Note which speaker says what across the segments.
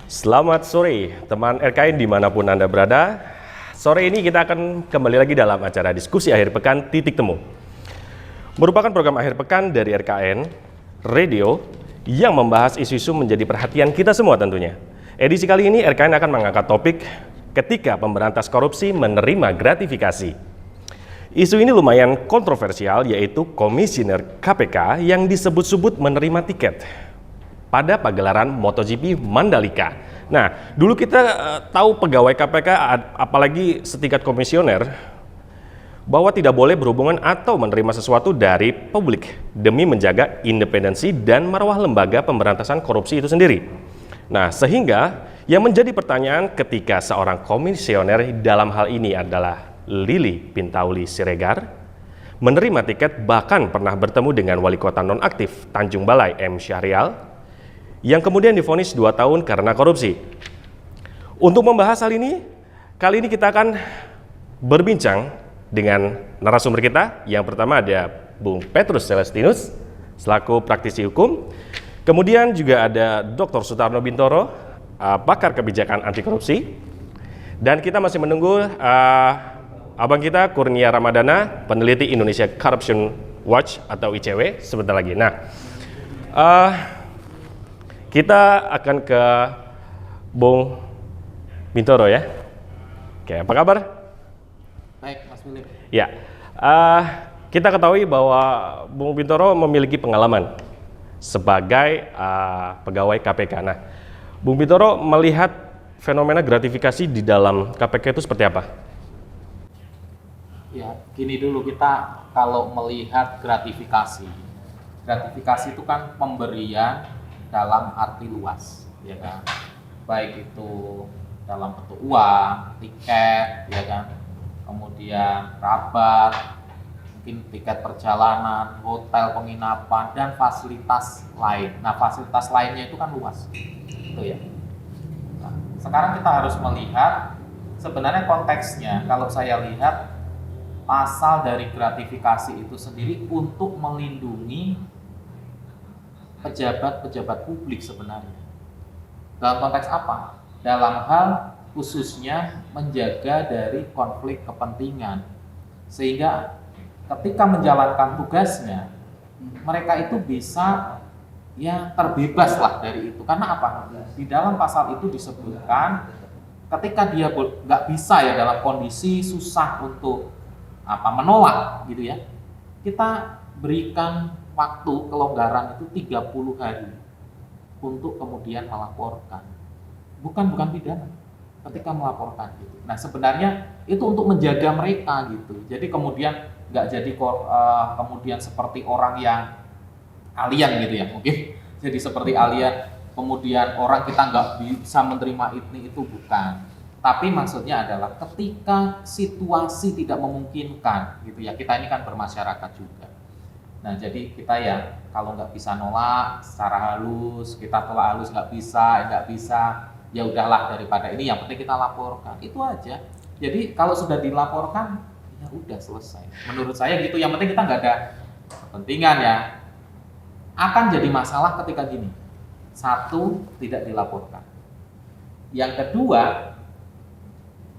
Speaker 1: Selamat sore, teman RKN dimanapun Anda berada. Sore ini kita akan kembali lagi dalam acara diskusi akhir pekan Titik Temu. Merupakan program akhir pekan dari RKN Radio yang membahas isu-isu menjadi perhatian kita semua tentunya. Edisi kali ini RKN akan mengangkat topik ketika pemberantas korupsi menerima gratifikasi. Isu ini lumayan kontroversial, yaitu komisioner KPK yang disebut-sebut menerima tiket pada pagelaran MotoGP Mandalika. Nah, dulu kita tahu pegawai KPK, apalagi setingkat komisioner, bahwa tidak boleh berhubungan atau menerima sesuatu dari publik demi menjaga independensi dan marwah lembaga pemberantasan korupsi itu sendiri. Nah, sehingga yang menjadi pertanyaan ketika seorang komisioner dalam hal ini adalah Lili Pintauli Siregar menerima tiket, bahkan pernah bertemu dengan wali kota nonaktif Tanjung Balai M. Syahrial yang kemudian divonis 2 tahun karena korupsi. Untuk membahas hal ini, kali ini kita akan berbincang dengan narasumber kita. Yang pertama ada Bung Petrus Celestinus selaku praktisi hukum. Kemudian juga ada Dr. Sutarno Bintoro, pakar kebijakan anti korupsi. Dan kita masih menunggu abang kita Kurnia Ramadana, peneliti Indonesia Corruption Watch atau ICW sebentar lagi. Nah, kita akan ke Bung Bintoro ya. Oke, apa kabar?
Speaker 2: Baik, Mas Philip.
Speaker 1: Ya, kita ketahui bahwa Bung Bintoro memiliki pengalaman sebagai pegawai KPK. Nah, Bung Bintoro melihat fenomena gratifikasi di dalam KPK itu seperti apa?
Speaker 2: Ya, gini dulu, kita kalau melihat gratifikasi itu kan pemberian dalam arti luas, ya kan? Baik itu dalam bentuk uang, tiket, ya kan? Kemudian rabat, mungkin tiket perjalanan, hotel, penginapan, dan fasilitas lain. Nah, fasilitas lainnya itu kan luas, itu ya. Nah, sekarang kita harus melihat sebenarnya konteksnya. Kalau saya lihat pasal dari gratifikasi itu sendiri untuk melindungi pejabat-pejabat publik sebenarnya. Dalam konteks apa? Dalam hal khususnya menjaga dari konflik kepentingan. Sehingga ketika menjalankan tugasnya, mereka itu bisa ya terbebas lah dari itu. Karena apa? Di dalam pasal itu disebutkan ketika dia nggak bisa ya dalam kondisi susah untuk menolak gitu ya, kita berikan waktu kelonggaran itu 30 hari untuk kemudian melaporkan. Bukan pidana ketika melaporkan gitu. Nah, sebenarnya itu untuk menjaga mereka gitu. Jadi kemudian nggak jadi kemudian seperti orang yang alien gitu ya, mungkin jadi seperti alien, kemudian orang kita nggak bisa menerima itu bukan. Tapi maksudnya adalah ketika situasi tidak memungkinkan gitu ya, kita ini kan bermasyarakat juga. Nah, jadi kita ya kalau nggak bisa nolak secara halus, kita tolak halus nggak bisa, ya udahlah daripada ini, yang penting kita laporkan, itu aja. Jadi kalau sudah dilaporkan, ya udah selesai. Menurut saya gitu, yang penting kita nggak ada kepentingan ya. Akan jadi masalah ketika gini, satu, tidak dilaporkan. Yang kedua,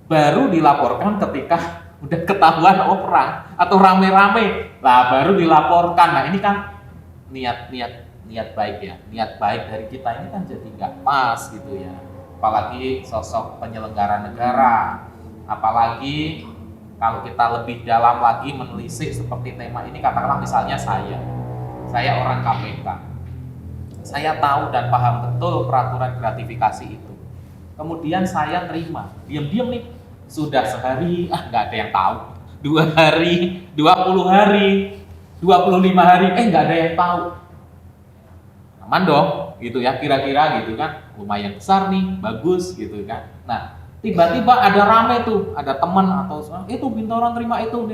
Speaker 2: baru dilaporkan ketika udah ketahuan orang atau rame-rame lah baru dilaporkan. Nah, ini kan niat baik ya, niat baik dari kita ini kan jadi nggak pas gitu ya. Apalagi sosok penyelenggara negara, apalagi kalau kita lebih dalam lagi menelisik seperti tema ini, katakanlah misalnya saya orang KPK, saya tahu dan paham betul peraturan gratifikasi itu, kemudian saya terima diam-diam nih, sudah sehari, nggak ada yang tahu. 2 hari, 20 hari, 25 hari, nggak ada yang tahu. Aman dong, gitu ya, kira-kira gitu kan, lumayan besar nih, bagus gitu kan. Nah, tiba-tiba ada rame tuh, ada teman atau itu Bintoro terima itu,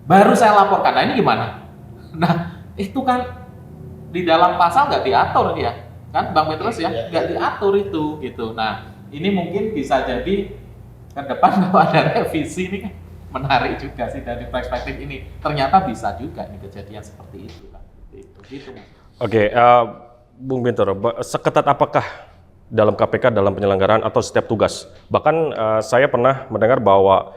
Speaker 2: baru saya laporkan. Nah, ini gimana? Nah, itu kan di dalam pasal nggak diatur ya, kan Bang Petrus ya, nggak diatur itu gitu. Nah, ini mungkin bisa jadi ke depan kalau ada revisi ini kan menarik juga sih dari perspektif ini. Ternyata bisa juga nih kejadian seperti itu kan. Gitu.
Speaker 1: Oke, Bung Bintoro, seketat apakah dalam KPK dalam penyelenggaraan atau setiap tugas. Bahkan saya pernah mendengar bahwa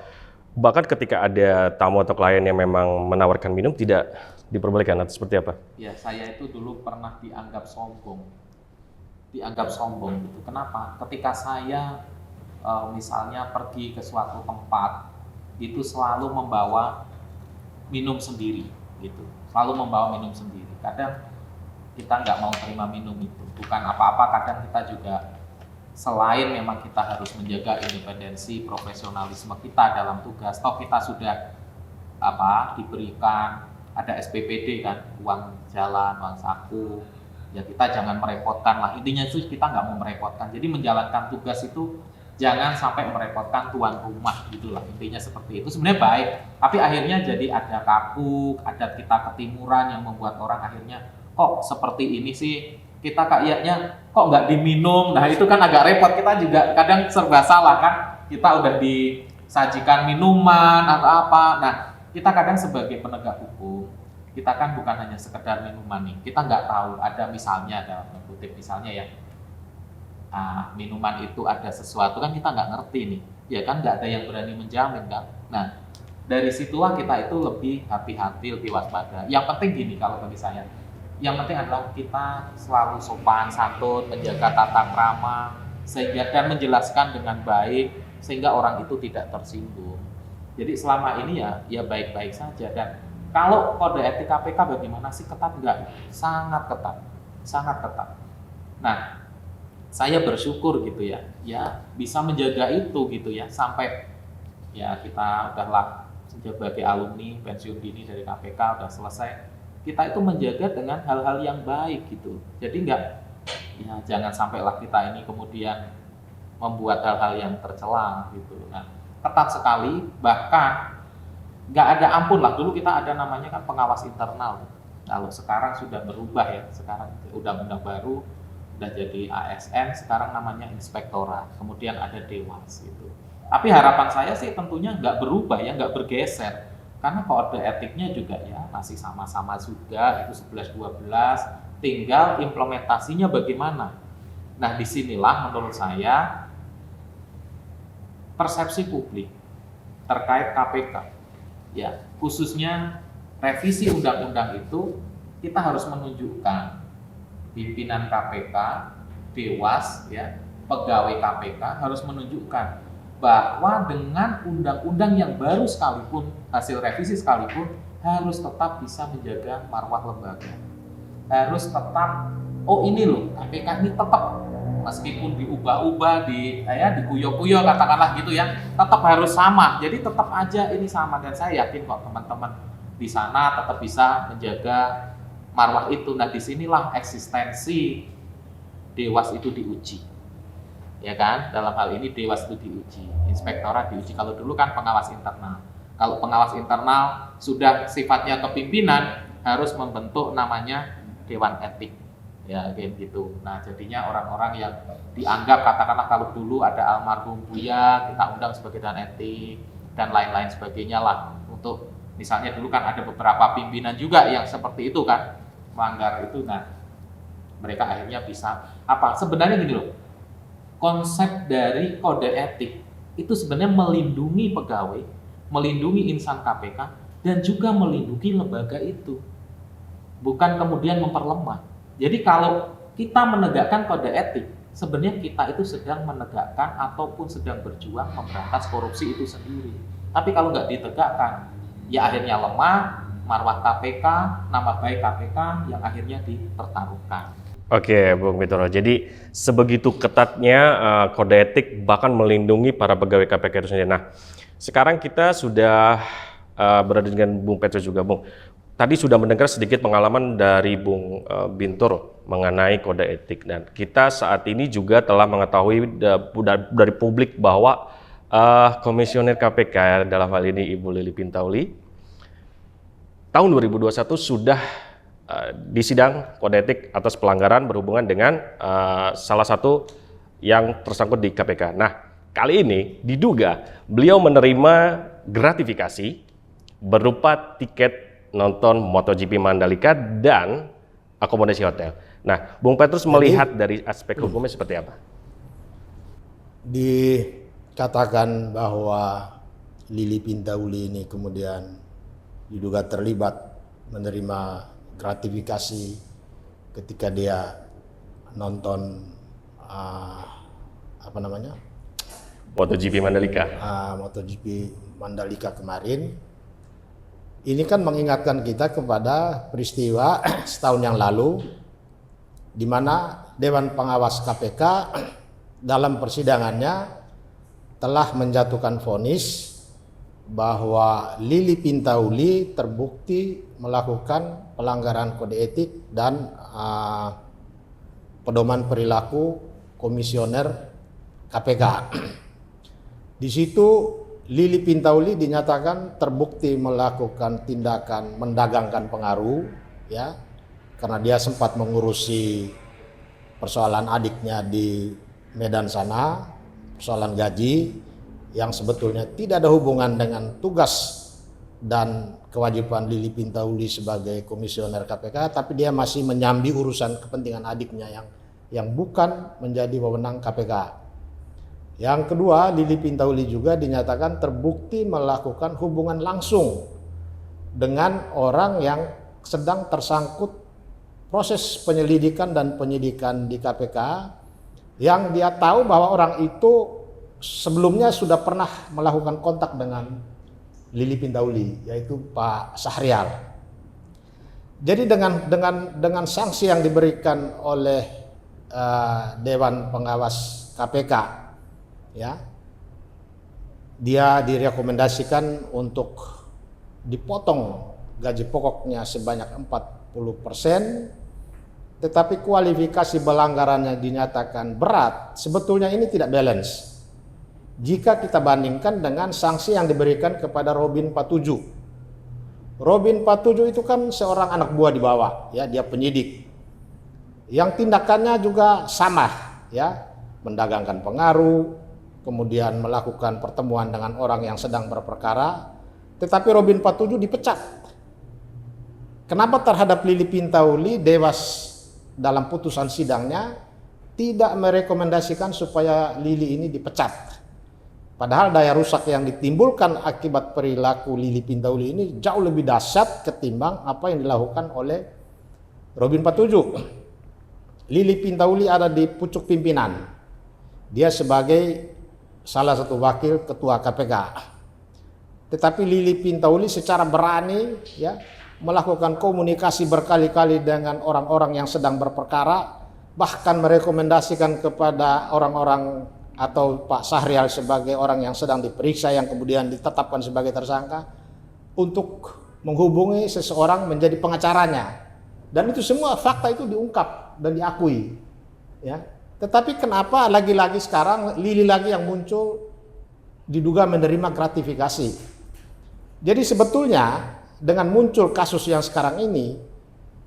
Speaker 1: bahkan ketika ada tamu atau klien yang memang menawarkan minum tidak diperbolehkan atau seperti apa?
Speaker 2: Ya, saya itu dulu pernah dianggap sombong. Dianggap sombong gitu. Kenapa? Ketika saya misalnya pergi ke suatu tempat, itu selalu membawa minum sendiri gitu. Selalu membawa minum sendiri. Kadang kita nggak mau terima minum itu. Bukan apa-apa, kadang kita juga selain memang kita harus menjaga independensi, profesionalisme kita dalam tugas, toh kita sudah diberikan ada SPPD kan, uang jalan, uang saku, ya kita jangan merepotkan lah. Intinya itu kita nggak mau merepotkan. Jadi menjalankan tugas itu jangan sampai merepotkan tuan rumah gitulah. Intinya seperti itu. Sebenarnya baik, tapi akhirnya jadi ada kabuk, ada kita ketimuran yang membuat orang akhirnya kok seperti ini sih, kita kayaknya kok nggak diminum. Nah itu kan agak repot, kita juga kadang serba salah kan, kita udah disajikan minuman atau apa. Nah kita kadang sebagai penegak hukum, kita kan bukan hanya sekedar minuman nih, kita nggak tahu ada misalnya dalam kutip misalnya ya, minuman itu ada sesuatu kan kita nggak ngerti nih, ya kan nggak ada yang berani menjamin kan. Nah dari situlah kita itu lebih hati-hati, lebih waspada. Yang penting gini kalau bagi saya, yang penting adalah kita selalu sopan santun, menjaga tata krama, sehingga dan menjelaskan dengan baik sehingga orang itu tidak tersinggung. Jadi selama ini ya baik-baik saja. Dan kalau kode etik KPK bagaimana sih, ketat enggak? Sangat ketat, sangat ketat. Nah, saya bersyukur gitu ya bisa menjaga itu gitu ya, sampai ya kita udahlah sebagai alumni pensiun dini dari KPK udah selesai. Kita itu menjaga dengan hal-hal yang baik gitu. Jadi jangan sampailah kita ini kemudian membuat hal-hal yang tercela gitu. Nah, ketat sekali, bahkan nggak ada ampun lah. Dulu kita ada namanya kan pengawas internal. Lalu sekarang sudah berubah ya, sekarang undang-undang baru udah jadi ASN, sekarang namanya inspektorat. Kemudian ada dewas gitu. Tapi harapan saya sih tentunya nggak berubah ya, nggak bergeser. Karena kode etiknya juga ya masih sama-sama juga, itu 11-12, tinggal implementasinya bagaimana. Nah disinilah menurut saya persepsi publik terkait KPK, ya khususnya revisi undang-undang itu, kita harus menunjukkan pimpinan KPK, dewas, ya pegawai KPK harus menunjukkan bahwa dengan undang-undang yang baru sekalipun, hasil revisi sekalipun, harus tetap bisa menjaga marwah lembaga. Harus tetap, oh ini loh, KPK ini tetap, meskipun diubah-ubah, dikuyo-kuyo katakanlah gitu ya, tetap harus sama. Jadi tetap aja ini sama, dan saya yakin kok teman-teman di sana tetap bisa menjaga marwah itu. Nah disinilah eksistensi dewas itu diuji. Ya kan, dalam hal ini dewas itu diuji, inspektorat diuji. Kalau dulu kan pengawas internal. Kalau pengawas internal sudah sifatnya kepimpinan, harus membentuk namanya dewan etik, ya kayak gitu. Nah jadinya orang-orang yang dianggap, katakanlah kalau dulu ada almarhum Buya, kita undang sebagai dewan etik dan lain-lain sebagainya lah. Untuk misalnya dulu kan ada beberapa pimpinan juga yang seperti itu kan, melanggar itu. Nah mereka akhirnya bisa sebenarnya gini loh, konsep dari kode etik itu sebenarnya melindungi pegawai, melindungi insan KPK, dan juga melindungi lembaga itu. Bukan kemudian memperlemah. Jadi kalau kita menegakkan kode etik, sebenarnya kita itu sedang menegakkan ataupun sedang berjuang memberantas korupsi itu sendiri. Tapi kalau nggak ditegakkan, ya akhirnya lemah, marwah KPK, nama baik KPK yang akhirnya dipertaruhkan.
Speaker 1: Oke, Bung Pintoro. Jadi sebegitu ketatnya kode etik bahkan melindungi para pegawai KPK itu sendiri. Nah, sekarang kita sudah berada dengan Bung Petrus juga, Bung. Tadi sudah mendengar sedikit pengalaman dari Bung Bintoro mengenai kode etik, dan kita saat ini juga telah mengetahui dari publik bahwa Komisioner KPK dalam hal ini Ibu Lili Pintauli tahun 2021 sudah di sidang kode etik atas pelanggaran berhubungan dengan salah satu yang tersangkut di KPK. Nah, kali ini diduga beliau menerima gratifikasi berupa tiket nonton MotoGP Mandalika dan akomodasi hotel. Nah, Bung Petrus melihat dari aspek hukumnya seperti apa?
Speaker 3: dikatakan bahwa Lili Pintauli ini kemudian diduga terlibat menerima gratifikasi ketika dia nonton
Speaker 1: MotoGP Mandalika.
Speaker 3: MotoGP Mandalika kemarin. Ini kan mengingatkan kita kepada peristiwa setahun yang lalu di mana Dewan Pengawas KPK dalam persidangannya telah menjatuhkan vonis bahwa Lili Pintauli terbukti melakukan pelanggaran kode etik dan pedoman perilaku komisioner KPK. Di situ Lili Pintauli dinyatakan terbukti melakukan tindakan mendagangkan pengaruh, ya, karena dia sempat mengurusi persoalan adiknya di Medan sana, persoalan gaji yang sebetulnya tidak ada hubungan dengan tugas dan kewajiban Lili Pintauli sebagai komisioner KPK, tapi dia masih menyambi urusan kepentingan adiknya yang bukan menjadi wewenang KPK. Yang kedua, Lili Pintauli juga dinyatakan terbukti melakukan hubungan langsung dengan orang yang sedang tersangkut proses penyelidikan dan penyidikan di KPK, yang dia tahu bahwa orang itu sebelumnya sudah pernah melakukan kontak dengan Lili Pintauli, yaitu Pak Sahrial. Jadi dengan sanksi yang diberikan oleh Dewan Pengawas KPK, ya, dia direkomendasikan untuk dipotong gaji pokoknya sebanyak 40%, tetapi kualifikasi pelanggarannya dinyatakan berat. Sebetulnya ini tidak balance jika kita bandingkan dengan sanksi yang diberikan kepada Robin Patuju. Robin Patuju itu kan seorang anak buah di bawah, ya, dia penyidik yang tindakannya juga sama, ya, mendagangkan pengaruh, kemudian melakukan pertemuan dengan orang yang sedang berperkara, tetapi Robin Patuju dipecat. Kenapa terhadap Lili Pintauli Dewas dalam putusan sidangnya tidak merekomendasikan supaya Lili ini dipecat? Padahal daya rusak yang ditimbulkan akibat perilaku Lili Pintauli ini jauh lebih dahsyat ketimbang apa yang dilakukan oleh Robin Patuju. Lili Pintauli ada di pucuk pimpinan. Dia sebagai salah satu wakil ketua KPK. Tetapi Lili Pintauli secara berani, ya, melakukan komunikasi berkali-kali dengan orang-orang yang sedang berperkara, bahkan merekomendasikan kepada orang-orang atau Pak Sahrial sebagai orang yang sedang diperiksa yang kemudian ditetapkan sebagai tersangka untuk menghubungi seseorang menjadi pengacaranya. Dan itu semua fakta itu diungkap dan diakui, ya. Tetapi kenapa lagi-lagi sekarang Lili lagi yang muncul diduga menerima gratifikasi? Jadi sebetulnya dengan muncul kasus yang sekarang ini,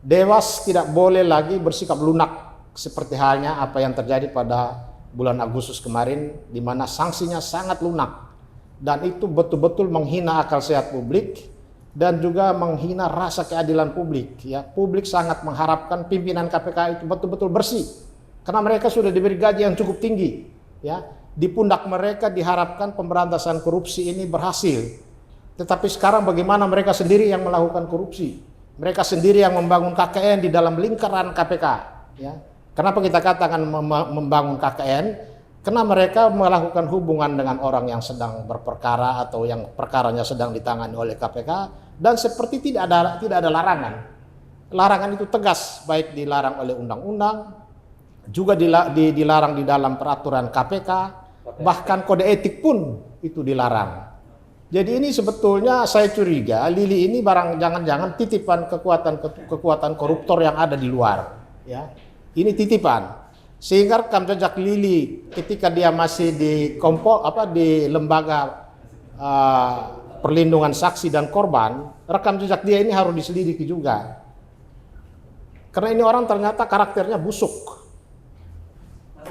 Speaker 3: Dewas tidak boleh lagi bersikap lunak seperti halnya apa yang terjadi pada bulan Agustus kemarin, di mana sanksinya sangat lunak dan itu betul-betul menghina akal sehat publik dan juga menghina rasa keadilan publik. Ya, publik sangat mengharapkan pimpinan KPK itu betul-betul bersih. Karena mereka sudah diberi gaji yang cukup tinggi, ya. Di pundak mereka diharapkan pemberantasan korupsi ini berhasil. Tetapi sekarang bagaimana mereka sendiri yang melakukan korupsi? Mereka sendiri yang membangun KKN di dalam lingkaran KPK, ya. Kenapa kita katakan membangun KKN? Karena mereka melakukan hubungan dengan orang yang sedang berperkara atau yang perkaranya sedang ditangani oleh KPK, dan seperti tidak ada larangan. Larangan itu tegas, baik dilarang oleh undang-undang, juga dilarang di dalam peraturan KPK, bahkan kode etik pun itu dilarang. Jadi ini sebetulnya saya curiga Lili ini barang jangan-jangan titipan kekuatan koruptor yang ada di luar, ya. Ini titipan. Sehingga rekam jejak Lili ketika dia masih di lembaga perlindungan saksi dan korban, rekam jejak dia ini harus diselidiki juga. Karena ini orang ternyata karakternya busuk.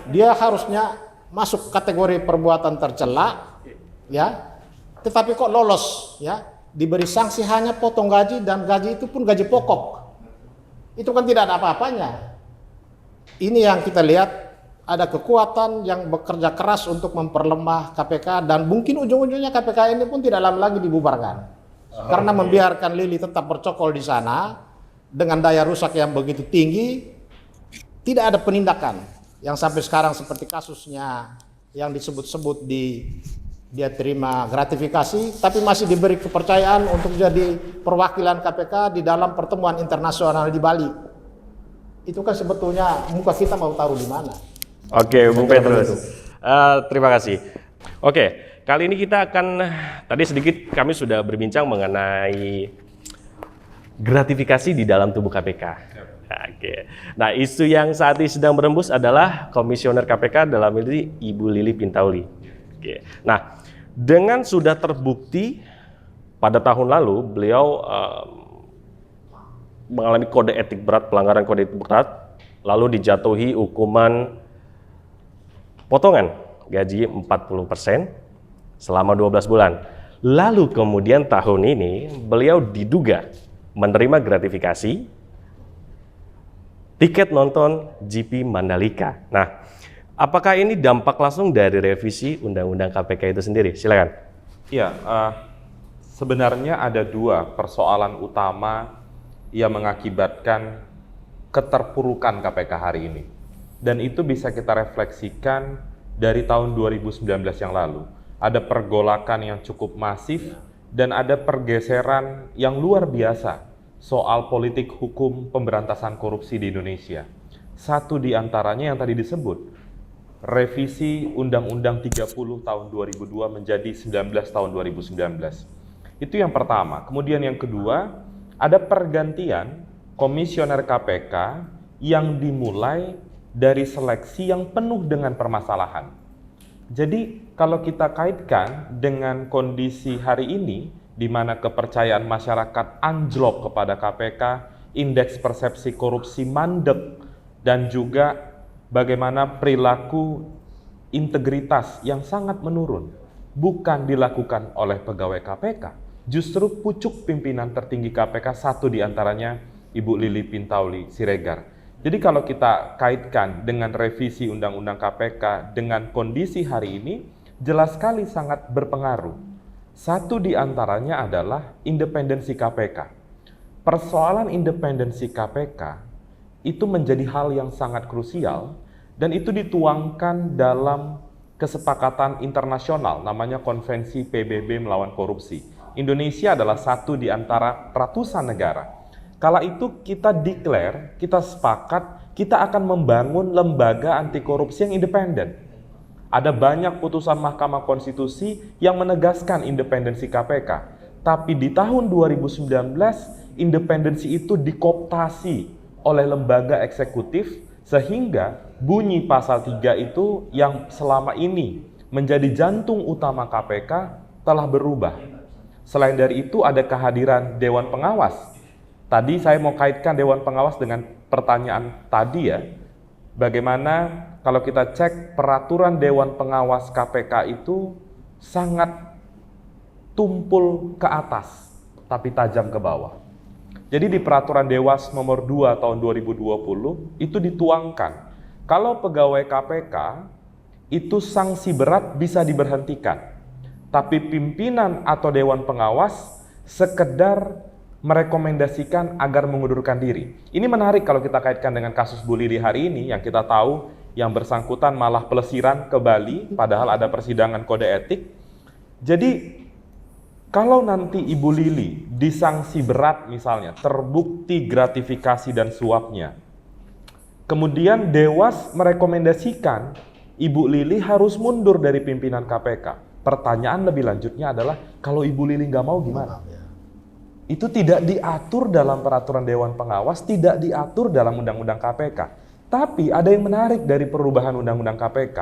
Speaker 3: Dia harusnya masuk kategori perbuatan tercela, ya. Tetapi kok lolos, ya. Diberi sanksi hanya potong gaji, dan gaji itu pun gaji pokok. Itu kan tidak ada apa-apanya. Ini yang kita lihat ada kekuatan yang bekerja keras untuk memperlemah KPK, dan mungkin ujung-ujungnya KPK ini pun tidak lama lagi dibubarkan. Karena membiarkan Lili tetap bercokol di sana dengan daya rusak yang begitu tinggi, tidak ada penindakan yang sampai sekarang seperti kasusnya yang disebut-sebut dia terima gratifikasi, tapi masih diberi kepercayaan untuk jadi perwakilan KPK di dalam pertemuan internasional di Bali. Itu kan sebetulnya muka kita mau taruh di mana.
Speaker 1: Oke, Bung Petrus. Terima kasih. Oke, kali ini kita akan, tadi sedikit kami sudah berbincang mengenai gratifikasi di dalam tubuh KPK. Oke. Nah, isu yang saat ini sedang berembus adalah Komisioner KPK dalam ini Ibu Lili Pintauli. Oke. Nah, dengan sudah terbukti pada tahun lalu beliau mengalami kode etik berat, pelanggaran kode etik berat, lalu dijatuhi hukuman potongan gaji 40% selama 12 bulan. Lalu kemudian tahun ini beliau diduga menerima gratifikasi tiket nonton GP Mandalika. Nah, apakah ini dampak langsung dari revisi Undang-Undang KPK itu sendiri? Silakan.
Speaker 4: Iya, sebenarnya ada dua persoalan utama yang mengakibatkan keterpurukan KPK hari ini. Dan itu bisa kita refleksikan dari tahun 2019 yang lalu. Ada pergolakan yang cukup masif dan ada pergeseran yang luar biasa soal politik hukum pemberantasan korupsi di Indonesia. Satu di antaranya yang tadi disebut, revisi Undang-Undang 30 tahun 2002 menjadi 19 tahun 2019. Itu yang pertama. Kemudian yang kedua, ada pergantian komisioner KPK yang dimulai dari seleksi yang penuh dengan permasalahan. Jadi kalau kita kaitkan dengan kondisi hari ini, di mana kepercayaan masyarakat anjlok kepada KPK, indeks persepsi korupsi mandek, dan juga bagaimana perilaku integritas yang sangat menurun, bukan dilakukan oleh pegawai KPK, justru pucuk pimpinan tertinggi KPK, satu diantaranya Ibu Lili Pintauli Siregar. Jadi kalau kita kaitkan dengan revisi Undang-Undang KPK dengan kondisi hari ini, jelas sekali sangat berpengaruh. Satu di antaranya adalah independensi KPK. Persoalan independensi KPK itu menjadi hal yang sangat krusial dan itu dituangkan dalam kesepakatan internasional namanya Konvensi PBB melawan korupsi. Indonesia adalah satu di antara ratusan negara. Kala itu kita declare, kita sepakat, kita akan membangun lembaga anti korupsi yang independen. Ada banyak putusan Mahkamah Konstitusi yang menegaskan independensi KPK. Tapi di tahun 2019, independensi itu dikooptasi oleh lembaga eksekutif, sehingga bunyi pasal 3 itu yang selama ini menjadi jantung utama KPK telah berubah. Selain dari itu ada kehadiran Dewan Pengawas. Tadi saya mau kaitkan Dewan Pengawas dengan pertanyaan tadi ya. Bagaimana kalau kita cek peraturan Dewan Pengawas KPK itu sangat tumpul ke atas, tapi tajam ke bawah. Jadi di peraturan Dewas nomor 2 tahun 2020 itu dituangkan, kalau pegawai KPK itu sanksi berat bisa diberhentikan, tapi pimpinan atau Dewan Pengawas sekedar merekomendasikan agar mengundurkan diri. Ini menarik kalau kita kaitkan dengan kasus Bu Lili hari ini, yang kita tahu yang bersangkutan malah pelesiran ke Bali, padahal ada persidangan kode etik. Jadi kalau nanti Ibu Lili disangsi berat misalnya, terbukti gratifikasi dan suapnya, kemudian Dewas merekomendasikan Ibu Lili harus mundur dari pimpinan KPK. Pertanyaan lebih lanjutnya adalah, kalau Ibu Lili nggak mau gimana? Itu tidak diatur dalam peraturan Dewan Pengawas, tidak diatur dalam Undang-Undang KPK. Tapi ada yang menarik dari perubahan Undang-Undang KPK.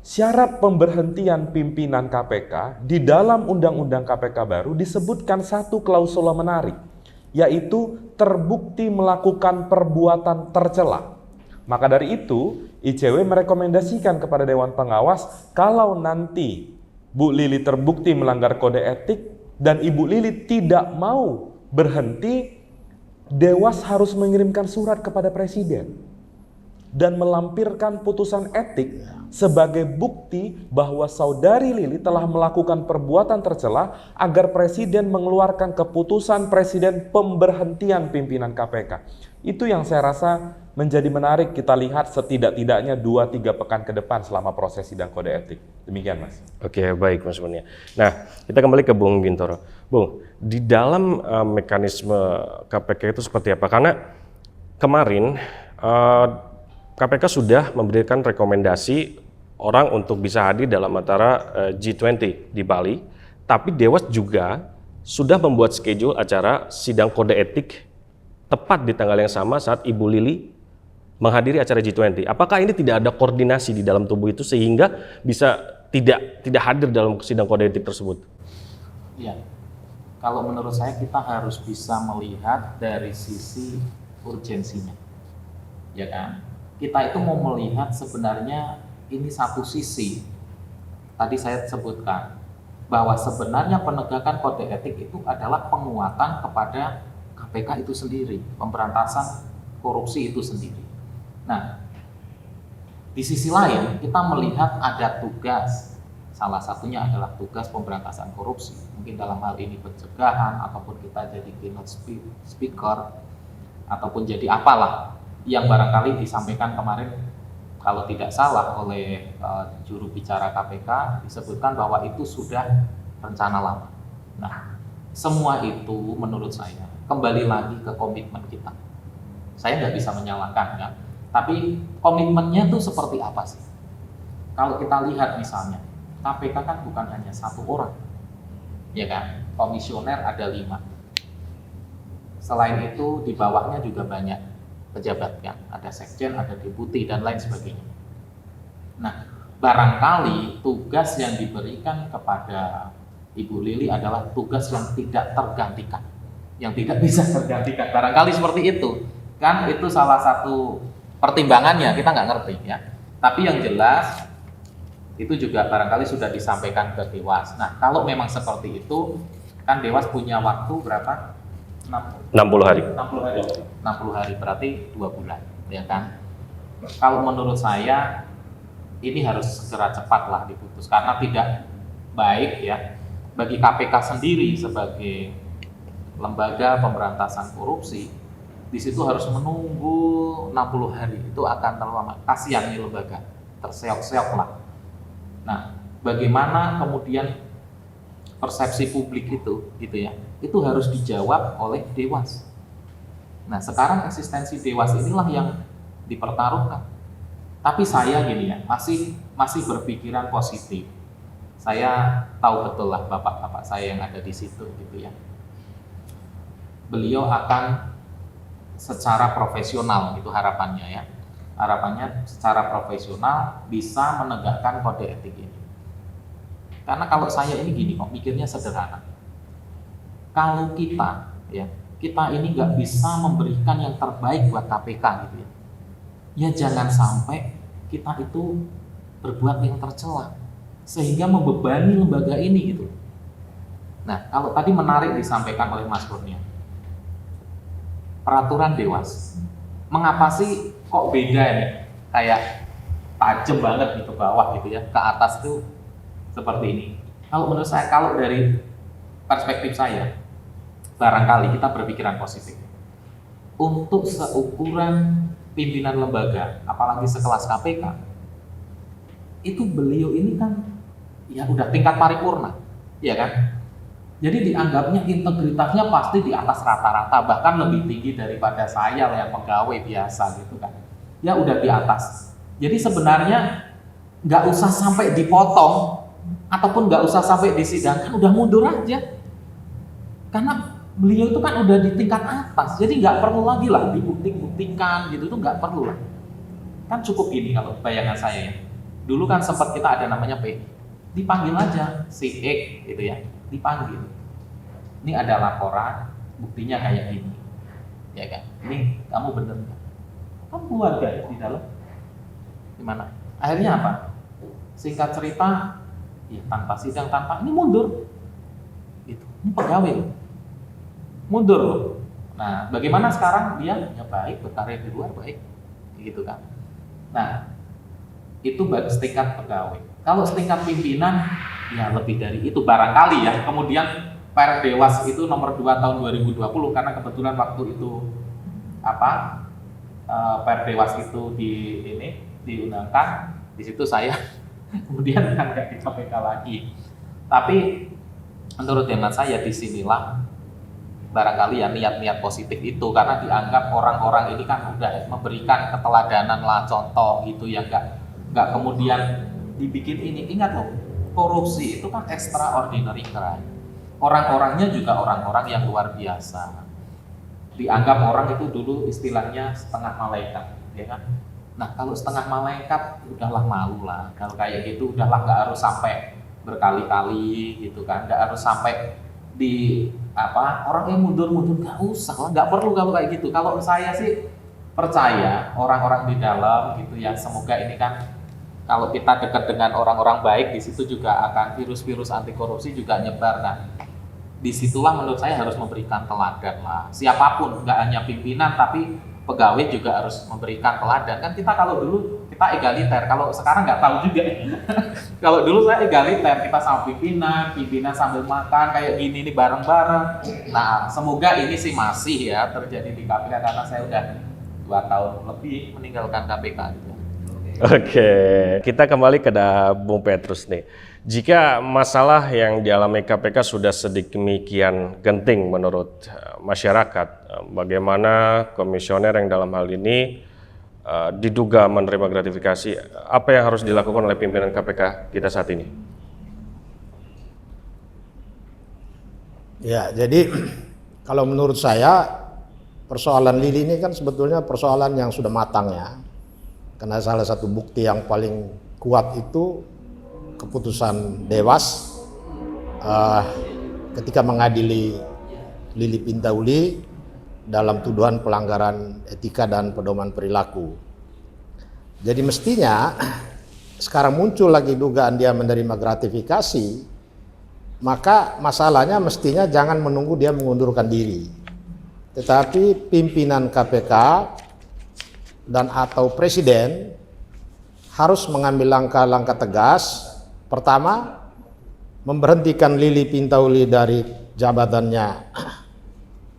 Speaker 4: Syarat pemberhentian pimpinan KPK di dalam Undang-Undang KPK baru disebutkan satu klausula menarik, yaitu terbukti melakukan perbuatan tercela. Maka dari itu, ICW merekomendasikan kepada Dewan Pengawas, kalau nanti Bu Lili terbukti melanggar kode etik, dan Ibu Lili tidak mau berhenti, Dewas harus mengirimkan surat kepada Presiden. dan melampirkan putusan etik sebagai bukti bahwa saudari Lili telah melakukan perbuatan tercela agar Presiden mengeluarkan keputusan Presiden pemberhentian pimpinan KPK. Itu yang saya rasa menjadi menarik kita lihat setidak-tidaknya 2-3 pekan ke depan selama proses sidang kode etik. Demikian, Mas.
Speaker 1: Oke, baik Mas Kurnia. Nah, kita kembali ke Bung Bintoro. Bung, di dalam mekanisme KPK itu seperti apa? Karena kemarin KPK sudah memberikan rekomendasi orang untuk bisa hadir dalam acara G20 di Bali, tapi Dewas juga sudah membuat schedule acara sidang kode etik tepat di tanggal yang sama saat Ibu Lili menghadiri acara G20. Apakah ini tidak ada koordinasi di dalam tubuh itu sehingga bisa tidak hadir dalam sidang kode etik tersebut?
Speaker 2: Iya, kalau menurut saya kita harus bisa melihat dari sisi urgensinya, ya kan? Kita itu mau melihat sebenarnya ini satu sisi. Tadi saya sebutkan bahwa sebenarnya penegakan kode etik itu adalah penguatan kepada KPK itu sendiri, pemberantasan korupsi itu sendiri. Nah, di sisi lain kita melihat ada tugas, salah satunya adalah tugas pemberantasan korupsi. Mungkin dalam hal ini pencegahan, ataupun kita jadi keynote speaker, ataupun jadi apalah yang barangkali disampaikan kemarin kalau tidak salah oleh juru bicara KPK disebutkan bahwa itu sudah rencana lama. Nah, semua itu menurut saya kembali lagi ke komitmen kita. Saya nggak bisa menyalahkan kan, tapi komitmennya tuh seperti apa sih? Kalau kita lihat misalnya, KPK kan bukan hanya satu orang, ya kan? Komisioner ada 5. Selain itu di bawahnya juga banyak pejabat kan, ada sekjen, ada deputi dan lain sebagainya. Nah, barangkali tugas yang diberikan kepada Ibu Lili adalah tugas yang tidak tergantikan, yang tidak bisa tergantikan. Barangkali seperti itu, kan itu salah satu pertimbangannya, kita nggak ngerti ya. Tapi yang jelas itu juga barangkali sudah disampaikan ke Dewas. Nah, kalau memang seperti itu, kan Dewas punya waktu berapa?
Speaker 1: 60 hari.
Speaker 2: 60 hari berarti 2 bulan, ya kan? Kalau menurut saya ini harus segera cepatlah diputus karena tidak baik ya bagi KPK sendiri sebagai lembaga pemberantasan korupsi. Di situ harus menunggu 60 hari, itu akan terlalu lama. Kasihan nih lembaga, terseok-seok lah. Nah, bagaimana kemudian persepsi publik itu, gitu ya, itu harus dijawab oleh Dewas. Nah, sekarang eksistensi Dewas inilah yang dipertaruhkan. Tapi saya gini ya, masih berpikiran positif. Saya tahu betul lah bapak-bapak saya yang ada di situ, gitu ya. Beliau akan secara profesional, itu harapannya ya. Harapannya secara profesional bisa menegakkan kode etik ini. Karena kalau saya ini gini kok, mikirnya sederhana. Kalau kita ini nggak bisa memberikan yang terbaik buat KPK gitu ya. Ya jangan sampai kita itu berbuat yang tercela sehingga membebani lembaga ini gitu. Nah, kalau tadi menarik disampaikan oleh Mas Kurnia, peraturan Dewas, mengapa sih kok beda nih? Kayak tajam banget gitu bawah gitu ya, ke atas tuh seperti ini. Kalau menurut saya, kalau dari perspektif saya, barangkali kita berpikiran positif. Untuk seukuran pimpinan lembaga, apalagi sekelas KPK, itu beliau ini kan ya udah tingkat paripurna, ya kan? Jadi dianggapnya integritasnya pasti di atas rata-rata, bahkan lebih tinggi daripada saya yang pegawai biasa gitu kan. Ya udah di atas. Jadi sebenarnya nggak usah sampai dipotong ataupun nggak usah sampai disidangkan, udah mundur aja. Karena beliau itu kan udah di tingkat atas, jadi nggak perlu lagi lah dibuktikan gitu, tuh nggak perlu lah. Kan cukup ini kalau bayangan saya ya. Dulu kan sempat kita ada namanya P, dipanggil aja si X gitu ya, dipanggil. Ini ada laporan, buktinya kayak gini, ya kan? Ini kamu bener nggak? Kan keluarga ya di dalam. Gimana? Akhirnya apa? Singkat cerita, ya tanpa sidang, tanpa ini mundur. Gitu. Ini pegawai loh. Mundur loh. Nah, bagaimana sekarang dia? Ya baik, berkarya di luar baik, gitu kan. Nah, itu baru setingkat pegawai. Kalau setingkat pimpinan, ya lebih dari itu barangkali ya. Kemudian Perdewas itu nomor 2 tahun 2020 karena kebetulan waktu itu Perdewas itu diundangkan, di situ saya kemudian kan nggak di KPK lagi. Tapi menurut hemat saya disinilah barangkali ya niat-niat positif itu, karena dianggap orang-orang ini kan udah memberikan keteladanan lah, contoh gitu ya, nggak kemudian dibikin ini. Ingat loh, korupsi itu kan extraordinary crime. Orang-orangnya juga orang-orang yang luar biasa. Dianggap orang itu dulu istilahnya setengah malaikat, ya kan? Nah, kalau setengah malaikat udahlah malu lah. Kalau kayak gitu udahlah, nggak harus sampai berkali-kali gitu kan, nggak harus sampai di orang yang mundur-mundur, nggak usah lah, nggak perlu kalau kayak gitu. Kalau saya sih percaya orang-orang di dalam gitu ya, semoga ini kan kalau kita dekat dengan orang-orang baik, di situ juga akan virus-virus anti korupsi juga nyebar. Nah, disitulah menurut saya harus memberikan teladan lah. Siapapun, nggak hanya pimpinan, tapi pegawai juga harus memberikan teladan. Kan kita kalau dulu kita egaliter, kalau sekarang nggak tahu juga. Kalau dulu saya egaliter, kita sama pimpinan sambil makan kayak gini nih bareng-bareng. Nah, semoga ini sih masih ya terjadi di KPK, karena saya udah 2 tahun lebih meninggalkan KPK gitu.
Speaker 1: Oke, kita kembali ke Bung Petrus nih. Jika masalah yang dialami KPK sudah sedemikian genting menurut masyarakat, bagaimana komisioner yang dalam hal ini diduga menerima gratifikasi, apa yang harus dilakukan oleh pimpinan KPK kita saat ini?
Speaker 3: Ya, jadi kalau menurut saya persoalan Lili ini kan sebetulnya persoalan yang sudah matang ya. Karena salah satu bukti yang paling kuat itu keputusan Dewas ketika mengadili Lili Pintauli dalam tuduhan pelanggaran etika dan pedoman perilaku. Jadi mestinya sekarang muncul lagi dugaan dia menerima gratifikasi, maka masalahnya mestinya jangan menunggu dia mengundurkan diri. Tetapi pimpinan KPK dan atau presiden harus mengambil langkah-langkah tegas. Pertama, memberhentikan Lili Pintauli dari jabatannya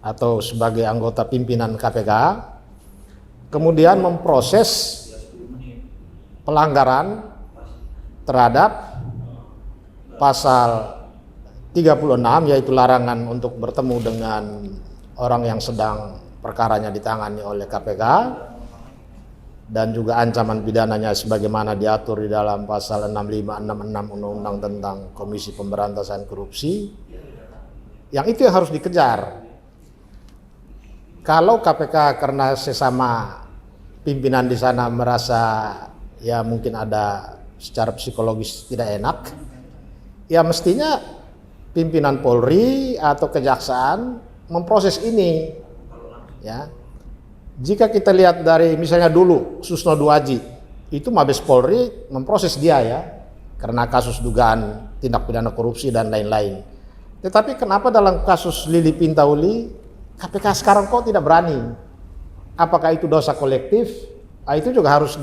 Speaker 3: atau sebagai anggota pimpinan KPK. Kemudian memproses pelanggaran terhadap pasal 36, yaitu larangan untuk bertemu dengan orang yang sedang perkaranya ditangani oleh KPK, dan juga ancaman pidananya sebagaimana diatur di dalam pasal 65, 66 Undang-Undang tentang Komisi Pemberantasan Korupsi. Yang itu yang harus dikejar. Kalau KPK karena sesama pimpinan di sana merasa ya mungkin ada secara psikologis tidak enak, ya mestinya pimpinan Polri atau Kejaksaan memproses ini, ya. Jika kita lihat dari misalnya dulu Susno Duaji, itu Mabes Polri memproses dia ya, karena kasus dugaan tindak pidana korupsi dan lain-lain. Tetapi kenapa dalam kasus Lili Pintauli KPK sekarang kok tidak berani? Apakah itu dosa kolektif? Itu juga harus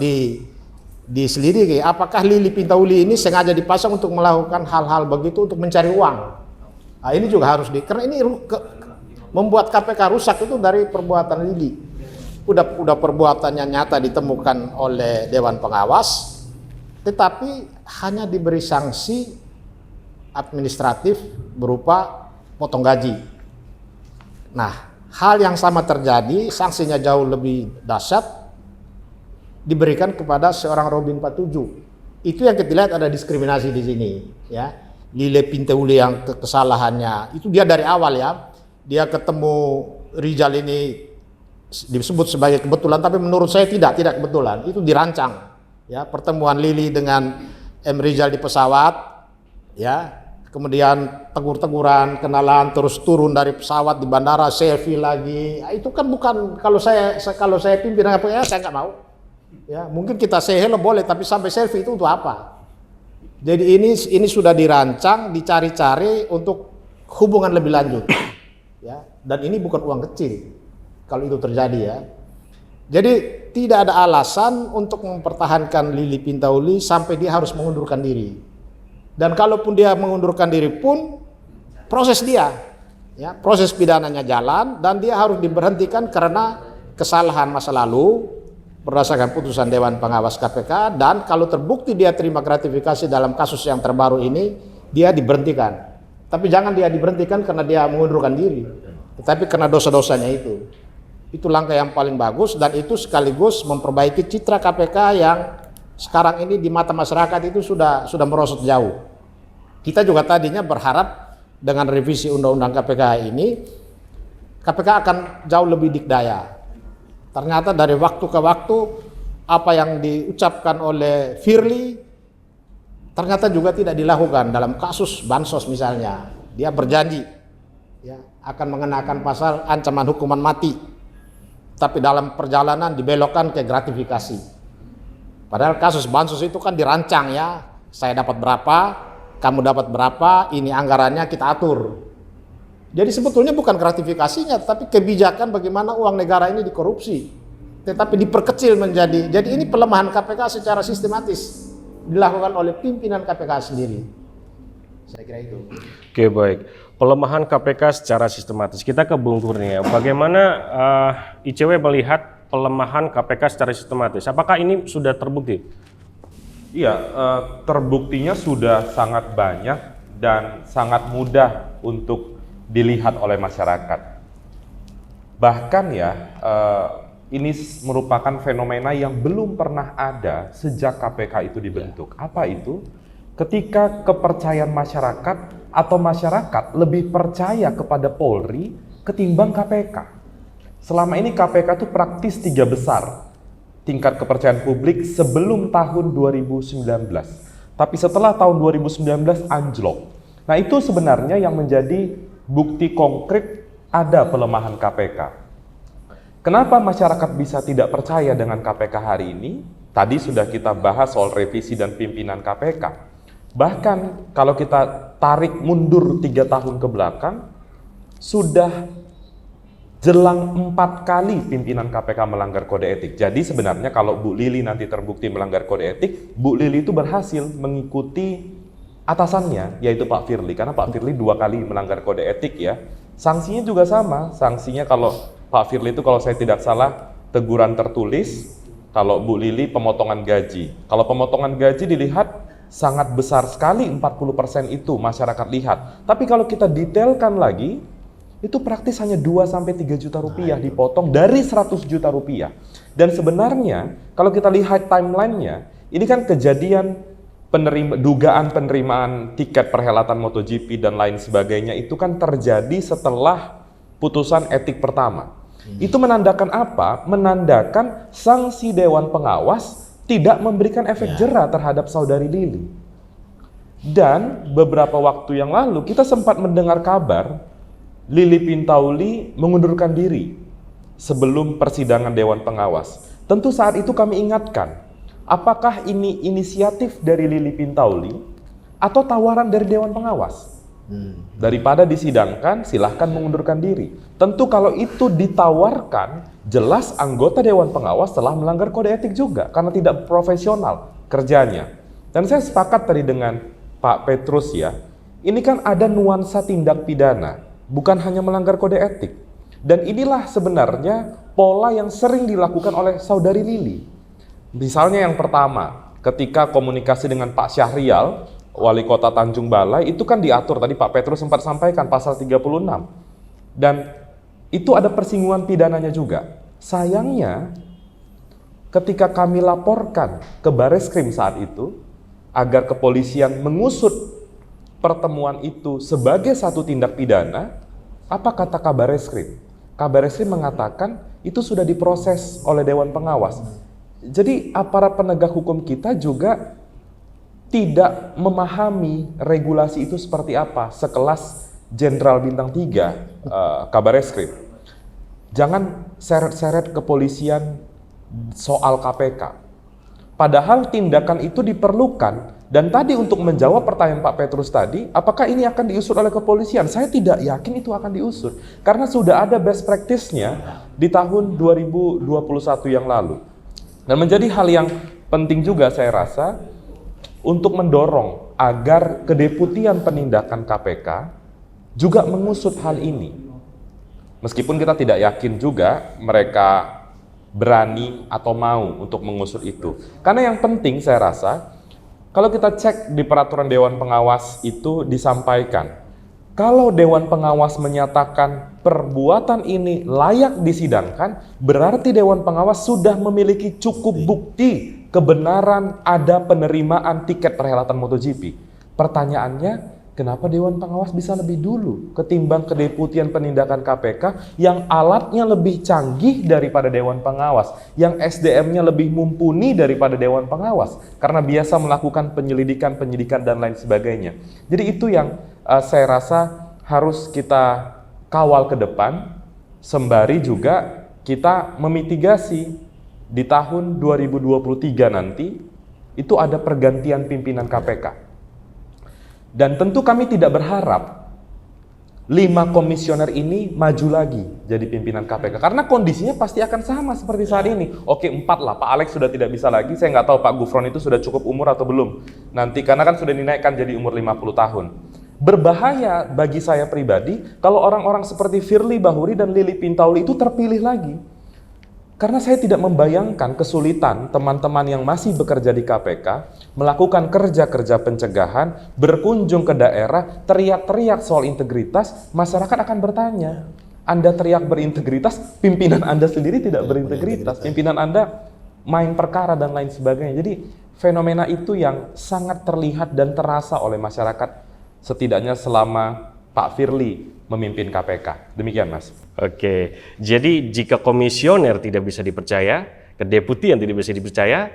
Speaker 3: diselidiki. Apakah Lili Pintauli ini sengaja dipasang untuk melakukan hal-hal begitu untuk mencari uang? Ini juga harus karena ini membuat KPK rusak itu dari perbuatan Lili. Udah perbuatannya nyata ditemukan oleh Dewan Pengawas, tetapi hanya diberi sanksi administratif berupa potong gaji. Nah, hal yang sama terjadi, sanksinya jauh lebih dahsyat, diberikan kepada seorang Robin Patuju. Itu yang kita lihat ada diskriminasi di sini, ya. Lili Pintauli yang kesalahannya itu dia dari awal ya, dia ketemu Rizal ini disebut sebagai kebetulan, tapi menurut saya tidak kebetulan, itu dirancang ya. Pertemuan Lili dengan M. Rizal di pesawat ya, kemudian tegur-teguran, kenalan, terus turun dari pesawat di bandara, selfie lagi. Itu kan bukan, kalau saya pimpinan KPK saya nggak mau ya. Mungkin kita say hello boleh, tapi sampai selfie itu untuk apa? Jadi ini sudah dirancang, dicari-cari untuk hubungan lebih lanjut ya, dan ini bukan uang kecil kalau itu terjadi ya. Jadi tidak ada alasan untuk mempertahankan Lili Pintauli sampai dia harus mengundurkan diri. Dan kalaupun dia mengundurkan diri pun proses dia, ya, proses pidananya jalan dan dia harus diberhentikan karena kesalahan masa lalu berdasarkan putusan Dewan Pengawas KPK, dan kalau terbukti dia terima gratifikasi dalam kasus yang terbaru ini, dia diberhentikan. Tapi jangan dia diberhentikan karena dia mengundurkan diri, tetapi karena dosa-dosanya itu. Itu langkah yang paling bagus, dan itu sekaligus memperbaiki citra KPK yang sekarang ini di mata masyarakat itu sudah merosot jauh. Kita juga tadinya berharap dengan revisi Undang-Undang KPK ini, KPK akan jauh lebih dikdaya. Ternyata dari waktu ke waktu apa yang diucapkan oleh Firly ternyata juga tidak dilakukan. Dalam kasus bansos misalnya, dia berjanji ya akan mengenakan pasal ancaman hukuman mati, tapi dalam perjalanan dibelokkan ke gratifikasi. Padahal kasus bansos itu kan dirancang ya, saya dapat berapa, kamu dapat berapa, ini anggarannya kita atur. Jadi sebetulnya bukan gratifikasinya, tapi kebijakan bagaimana uang negara ini dikorupsi, tetapi diperkecil menjadi. Jadi ini pelemahan KPK secara sistematis dilakukan oleh pimpinan KPK sendiri. Saya kira itu.
Speaker 1: Oke, baik. Pelemahan KPK secara sistematis. Kita ke Bung Kurnia. Bagaimana ICW melihat pelemahan KPK secara sistematis? Apakah ini sudah terbukti?
Speaker 4: Iya, terbuktinya sudah sangat banyak dan sangat mudah untuk dilihat oleh masyarakat. Bahkan ya, ini merupakan fenomena yang belum pernah ada sejak KPK itu dibentuk. Apa itu? Ketika kepercayaan masyarakat atau masyarakat lebih percaya kepada Polri ketimbang KPK. Selama ini KPK itu praktis 3 besar tingkat kepercayaan publik sebelum tahun 2019. Tapi setelah tahun 2019 anjlok. Nah, itu sebenarnya yang menjadi bukti konkret ada pelemahan KPK. Kenapa masyarakat bisa tidak percaya dengan KPK hari ini? Tadi sudah kita bahas soal revisi dan pimpinan KPK. Bahkan kalau kita tarik mundur 3 tahun ke belakang, sudah jelang 4 kali pimpinan KPK melanggar kode etik. Jadi sebenarnya kalau Bu Lili nanti terbukti melanggar kode etik, Bu Lili itu berhasil mengikuti atasannya, yaitu Pak Firly, karena Pak Firly 2 kali melanggar kode etik ya. Sanksinya juga sama, sanksinya kalau Pak Firly itu kalau saya tidak salah teguran tertulis, kalau Bu Lili pemotongan gaji. Kalau pemotongan gaji dilihat sangat besar sekali, 40% itu masyarakat lihat. Tapi kalau kita detailkan lagi, itu praktis hanya 2-3 juta rupiah dipotong dari 100 juta rupiah. Dan sebenarnya kalau kita lihat timelinenya, ini kan kejadian dugaan penerimaan tiket perhelatan MotoGP dan lain sebagainya itu kan terjadi setelah putusan etik pertama. Itu menandakan apa? Menandakan sanksi Dewan Pengawas tidak memberikan efek jera terhadap saudari Lili. Dan beberapa waktu yang lalu kita sempat mendengar kabar Lili Pintauli mengundurkan diri sebelum persidangan Dewan Pengawas. Tentu saat itu kami ingatkan, apakah ini inisiatif dari Lili Pintauli atau tawaran dari Dewan Pengawas? Daripada disidangkan, silahkan mengundurkan diri. Tentu kalau itu ditawarkan, jelas anggota Dewan Pengawas telah melanggar kode etik juga, karena tidak profesional kerjanya. Dan saya sepakat tadi dengan Pak Petrus ya, ini kan ada nuansa tindak pidana, bukan hanya melanggar kode etik. Dan inilah sebenarnya pola yang sering dilakukan oleh saudari Lili. Misalnya yang pertama, ketika komunikasi dengan Pak Syahrial, Wali Kota Tanjung Balai, itu kan diatur, tadi Pak Petrus sempat sampaikan, pasal 36. Dan itu ada persinggungan pidananya juga. Sayangnya, ketika kami laporkan ke Bareskrim saat itu, agar kepolisian mengusut pertemuan itu sebagai satu tindak pidana, apa kata Kabar Eskrim? Kabar Eskrim mengatakan itu sudah diproses oleh Dewan Pengawas. Jadi aparat penegak hukum kita juga tidak memahami regulasi itu seperti apa, sekelas Jenderal Bintang 3 Kabar Eskrim. Jangan seret-seret kepolisian soal KPK. Padahal tindakan itu diperlukan. Dan tadi untuk menjawab pertanyaan Pak Petrus tadi, apakah ini akan diusut oleh kepolisian? Saya tidak yakin itu akan diusut. Karena sudah ada best practice-nya di tahun 2021 yang lalu. Dan menjadi hal yang penting juga saya rasa untuk mendorong agar Kedeputian Penindakan KPK juga mengusut hal ini. Meskipun kita tidak yakin juga mereka berani atau mau untuk mengusut itu. Karena yang penting saya rasa, kalau kita cek di peraturan Dewan Pengawas itu disampaikan, kalau Dewan Pengawas menyatakan perbuatan ini layak disidangkan, berarti Dewan Pengawas sudah memiliki cukup bukti kebenaran ada penerimaan tiket perhelatan MotoGP. Pertanyaannya, kenapa Dewan Pengawas bisa lebih dulu ketimbang Kedeputian Penindakan KPK yang alatnya lebih canggih daripada Dewan Pengawas, yang SDM-nya lebih mumpuni daripada Dewan Pengawas, karena biasa melakukan penyelidikan, penyidikan, dan lain sebagainya. Jadi itu yang saya rasa harus kita kawal ke depan, sembari juga kita memitigasi di tahun 2023 nanti, itu ada pergantian pimpinan KPK. Dan tentu kami tidak berharap 5 komisioner ini maju lagi jadi pimpinan KPK. Karena kondisinya pasti akan sama seperti saat ini. Oke, 4 lah, Pak Alex sudah tidak bisa lagi. Saya nggak tahu Pak Gufron itu sudah cukup umur atau belum. Nanti, karena kan sudah dinaikkan jadi umur 50 tahun. Berbahaya bagi saya pribadi kalau orang-orang seperti Firly Bahuri dan Lili Pintauli itu terpilih lagi. Karena saya tidak membayangkan kesulitan teman-teman yang masih bekerja di KPK melakukan kerja-kerja pencegahan, berkunjung ke daerah, teriak-teriak soal integritas, masyarakat akan bertanya, Anda teriak berintegritas, pimpinan Anda sendiri tidak berintegritas, pimpinan Anda main perkara dan lain sebagainya. Jadi fenomena itu yang sangat terlihat dan terasa oleh masyarakat, setidaknya selama Pak Firly memimpin KPK. Demikian, Mas.
Speaker 1: Oke, jadi jika komisioner tidak bisa dipercaya, kedeputian tidak bisa dipercaya,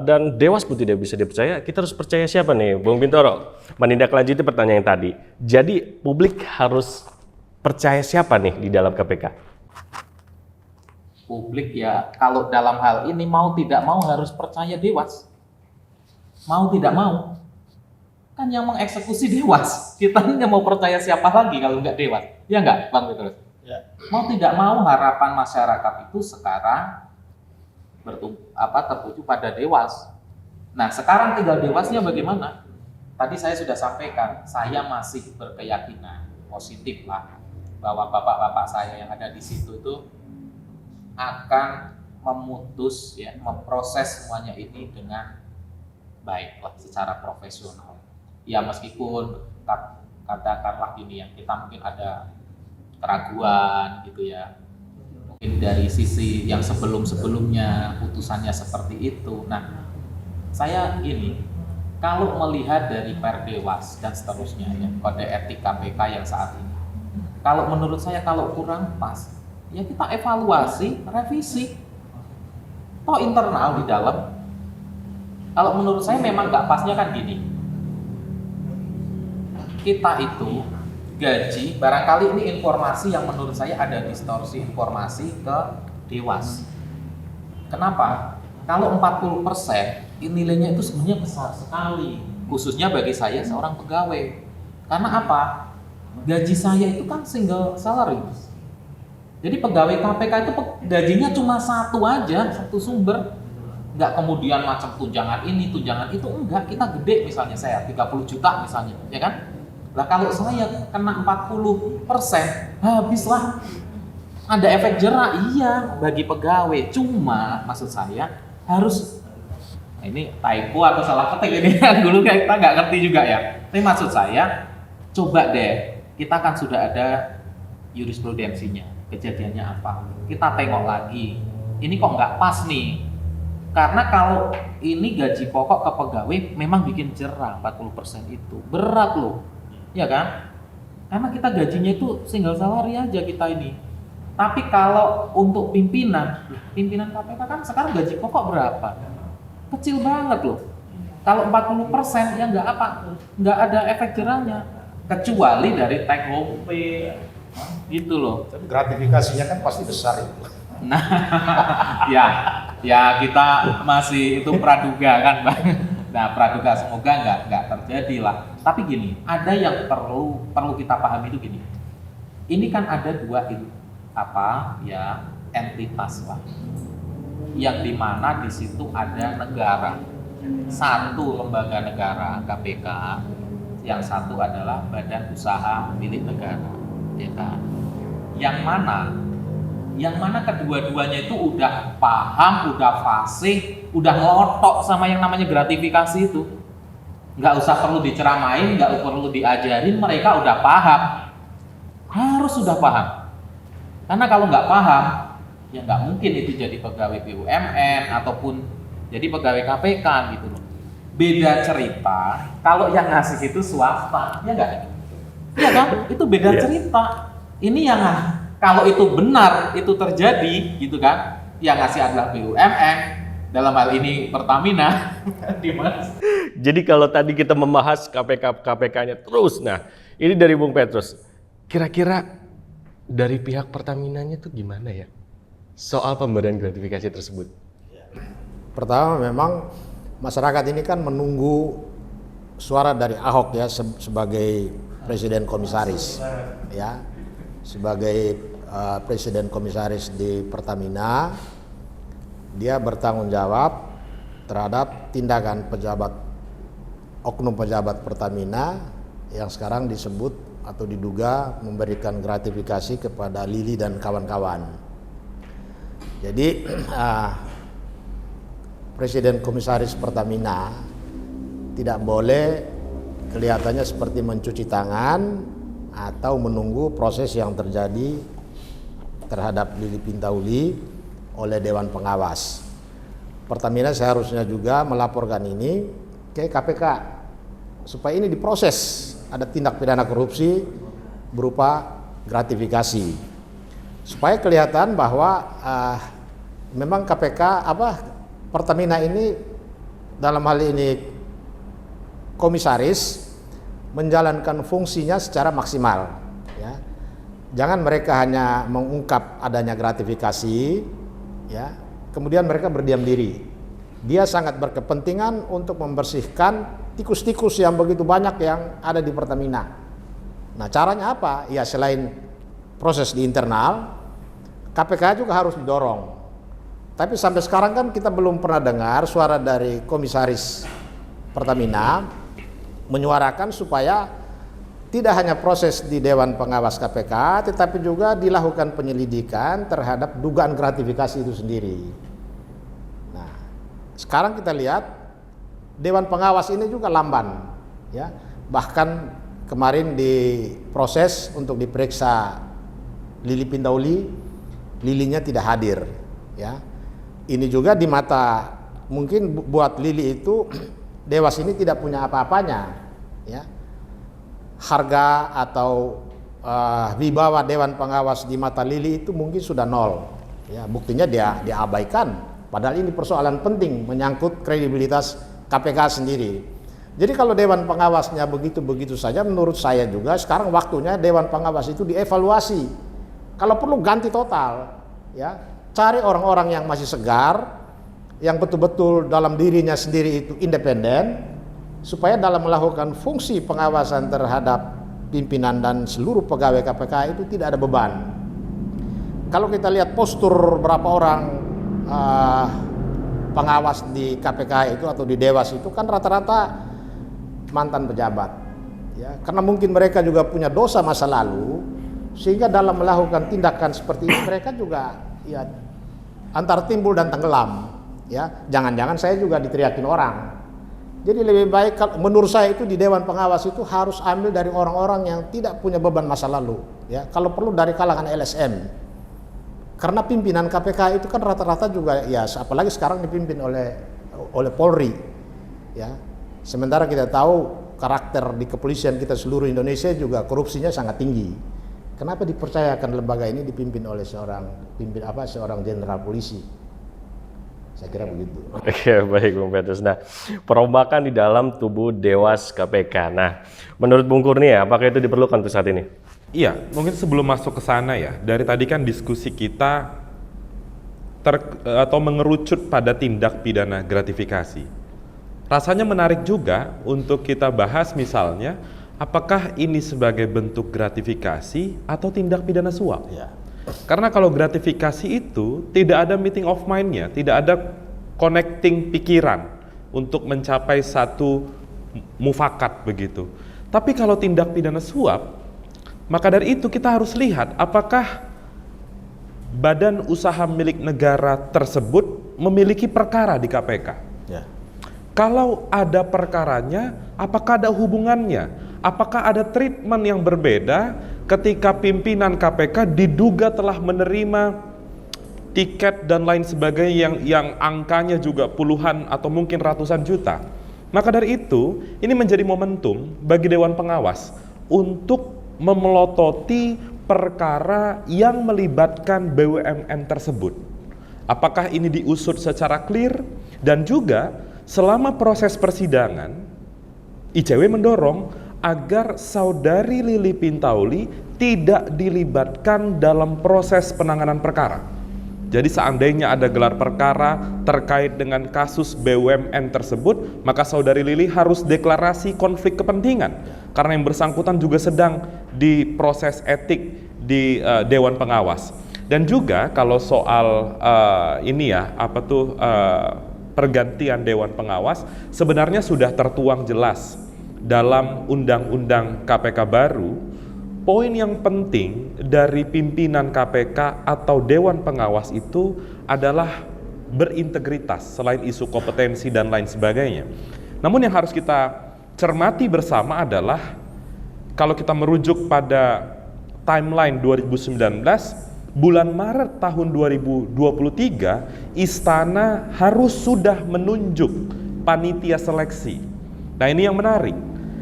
Speaker 1: dan Dewas pun tidak bisa dipercaya, kita harus percaya siapa nih, Bung Bintoro? Menindaklanjuti pertanyaan yang tadi. Jadi publik harus percaya siapa nih di dalam KPK?
Speaker 2: Publik ya, kalau dalam hal ini mau tidak mau harus percaya Dewas. Mau tidak mau. Kan yang mengeksekusi Dewas. Kita nggak mau percaya siapa lagi kalau nggak Dewas. Ya nggak, Bang Petrus?
Speaker 3: Ya.
Speaker 2: Mau tidak mau harapan masyarakat itu sekarang tertuju pada Dewas. Nah, sekarang tinggal Dewasnya bagaimana? Tadi saya sudah sampaikan, saya masih berkeyakinan positif lah bahwa bapak-bapak saya yang ada di situ itu akan memutus ya, memproses semuanya ini dengan baik lah secara profesional. Ya meskipun katakanlah gini ya, kita mungkin ada keraguan gitu ya, mungkin dari sisi yang sebelum-sebelumnya putusannya seperti itu. Nah, saya ini kalau melihat dari Perdewas dan seterusnya ya, kode etik KPK yang saat ini, kalau menurut saya kalau kurang pas, ya kita evaluasi, revisi, toh internal di dalam. Kalau menurut saya memang nggak pasnya kan gini, kita itu gaji, barangkali ini informasi yang menurut saya ada distorsi informasi ke Dewas. Kenapa? Kalau 40% ini nilainya itu sebenarnya besar sekali, khususnya bagi saya seorang pegawai. Karena apa? Gaji saya itu kan single salary. Jadi pegawai KPK itu gajinya cuma satu aja, satu sumber. Nggak kemudian macam tunjangan ini, tunjangan itu, enggak. Kita gede misalnya saya 30 juta misalnya, ya kan? Lah kalau saya kena 40%, habislah. Ada efek jerak, iya, bagi pegawai. Cuma maksud saya harus, nah ini typo atau salah ketik ini kan dulu kita nggak ngerti juga ya. Tapi maksud saya, coba deh, kita kan sudah ada jurisprudensinya, kejadiannya apa. Kita tengok lagi, ini kok nggak pas nih. Karena kalau ini gaji pokok ke pegawai memang bikin jerah 40% itu. Berat loh. Ya kan? Karena kita gajinya itu single salary aja kita ini. Tapi kalau untuk pimpinan KPK kan sekarang gaji pokok berapa? Kecil banget loh. Kalau 40% ya nggak ada efek jerahnya. Kecuali dari take home pay, gitu loh.
Speaker 3: Tapi gratifikasinya kan pasti besar itu.
Speaker 2: Nah, ya kita masih itu praduga kan, Bang. Nah, praduga semoga nggak terjadi lah. Tapi gini, ada yang perlu kita pahami itu gini. Ini kan ada dua entitas lah. yang dimana di situ ada negara, satu lembaga negara KPK, yang satu adalah badan usaha milik negara, ya kan? Yang mana kedua-duanya itu udah paham, udah fasih, udah ngelotok sama yang namanya gratifikasi itu. Nggak usah perlu diceramain, nggak perlu diajarin, mereka udah paham. Harus sudah paham. Karena kalau nggak paham, ya nggak mungkin itu jadi pegawai BUMN ataupun jadi pegawai KPK gitu loh. Beda cerita kalau yang ngasih itu swasta, ya nggak? Iya kan? Itu beda cerita. Ini yang kalau itu benar, itu terjadi gitu kan, yang ngasih adalah BUMN, dalam hal ini Pertamina, Dimas.
Speaker 1: Jadi kalau tadi kita membahas KPK-nya terus, nah ini dari Bung Petrus, kira-kira dari pihak Pertaminanya tuh gimana ya soal pemberian gratifikasi tersebut?
Speaker 3: Pertama memang masyarakat ini kan menunggu suara dari Ahok ya sebagai presiden komisaris ya, sebagai presiden komisaris di Pertamina. Dia bertanggung jawab terhadap tindakan oknum pejabat Pertamina yang sekarang disebut atau diduga memberikan gratifikasi kepada Lili dan kawan-kawan. Jadi presiden komisaris Pertamina tidak boleh kelihatannya seperti mencuci tangan atau menunggu proses yang terjadi terhadap Lili Pintauli oleh Dewan Pengawas. Pertamina seharusnya juga melaporkan ini ke KPK supaya ini diproses, ada tindak pidana korupsi berupa gratifikasi, supaya kelihatan bahwa memang KPK Pertamina ini dalam hal ini komisaris menjalankan fungsinya secara maksimal ya. Jangan mereka hanya mengungkap adanya gratifikasi ya, kemudian mereka berdiam diri. Dia sangat berkepentingan untuk membersihkan tikus-tikus yang begitu banyak yang ada di Pertamina. Nah, caranya apa? Ya selain proses di internal, KPK juga harus didorong. Tapi sampai sekarang kan kita belum pernah dengar suara dari komisaris Pertamina menyuarakan supaya tidak hanya proses di Dewan Pengawas KPK, tetapi juga dilakukan penyelidikan terhadap dugaan gratifikasi itu sendiri. Nah, sekarang kita lihat Dewan Pengawas ini juga lamban, ya. Bahkan kemarin diproses untuk diperiksa Lili Pintauli, Lilinya tidak hadir, ya. Ini juga di mata mungkin buat Lili itu Dewas ini tidak punya apa-apanya, ya. Harga atau wibawa Dewan Pengawas di mata Lili itu mungkin sudah nol. Ya, buktinya dia diabaikan. Padahal ini persoalan penting menyangkut kredibilitas KPK sendiri. Jadi kalau Dewan Pengawasnya begitu-begitu saja, menurut saya juga sekarang waktunya Dewan Pengawas itu dievaluasi. Kalau perlu ganti total, ya. Cari orang-orang yang masih segar, yang betul-betul dalam dirinya sendiri itu independen, supaya dalam melakukan fungsi pengawasan terhadap pimpinan dan seluruh pegawai KPK itu tidak ada beban. Kalau kita lihat postur berapa orang pengawas di KPK itu atau di Dewas itu kan rata-rata mantan pejabat, ya, karena mungkin mereka juga punya dosa masa lalu, sehingga dalam melakukan tindakan seperti ini mereka juga ya antar timbul dan tenggelam, ya. Jangan-jangan saya juga diteriakin orang. Jadi lebih baik menurut saya itu di Dewan Pengawas itu harus ambil dari orang-orang yang tidak punya beban masa lalu, ya. Kalau perlu dari kalangan LSM. Karena pimpinan KPK itu kan rata-rata juga ya apalagi sekarang dipimpin oleh Polri, ya. Sementara kita tahu karakter di kepolisian kita seluruh Indonesia juga korupsinya sangat tinggi. Kenapa dipercayakan lembaga ini dipimpin oleh seorang jenderal polisi? Saya kira begitu.
Speaker 1: Oke, baik Bung Petrus. Nah, perombakan di dalam tubuh Dewas KPK. Nah, menurut Bung Kurnia, apakah itu diperlukan untuk saat ini?
Speaker 4: Iya, mungkin sebelum masuk ke sana ya, dari tadi kan diskusi kita atau mengerucut pada tindak pidana gratifikasi. Rasanya menarik juga untuk kita bahas misalnya, apakah ini sebagai bentuk gratifikasi atau tindak pidana suap?
Speaker 3: Ya.
Speaker 4: Karena kalau gratifikasi itu tidak ada meeting of mind-nya, tidak ada connecting pikiran untuk mencapai satu mufakat begitu. Tapi kalau tindak pidana suap, maka dari itu kita harus lihat apakah badan usaha milik negara tersebut memiliki perkara di KPK.
Speaker 3: Ya.
Speaker 4: Kalau ada perkaranya, apakah ada hubungannya? Apakah ada treatment yang berbeda ketika pimpinan KPK diduga telah menerima tiket dan lain sebagainya yang angkanya juga puluhan atau mungkin ratusan juta? Maka dari itu, ini menjadi momentum bagi Dewan Pengawas untuk memelototi perkara yang melibatkan BUMN tersebut. Apakah ini diusut secara clear? Dan juga selama proses persidangan, ICW mendorong agar saudari Lili Pintauli tidak dilibatkan dalam proses penanganan perkara. Jadi seandainya ada gelar perkara terkait dengan kasus BUMN tersebut, maka saudari Lili harus deklarasi konflik kepentingan. Karena yang bersangkutan juga sedang diproses etik di Dewan Pengawas. Dan juga kalau soal pergantian Dewan Pengawas, sebenarnya sudah tertuang jelas dalam Undang-Undang KPK baru. Poin yang penting dari pimpinan KPK atau Dewan Pengawas itu adalah berintegritas selain isu kompetensi dan lain sebagainya. Namun yang harus kita cermati bersama adalah kalau kita merujuk pada timeline 2019, bulan Maret tahun 2023, Istana harus sudah menunjuk panitia seleksi. Nah, ini yang menarik,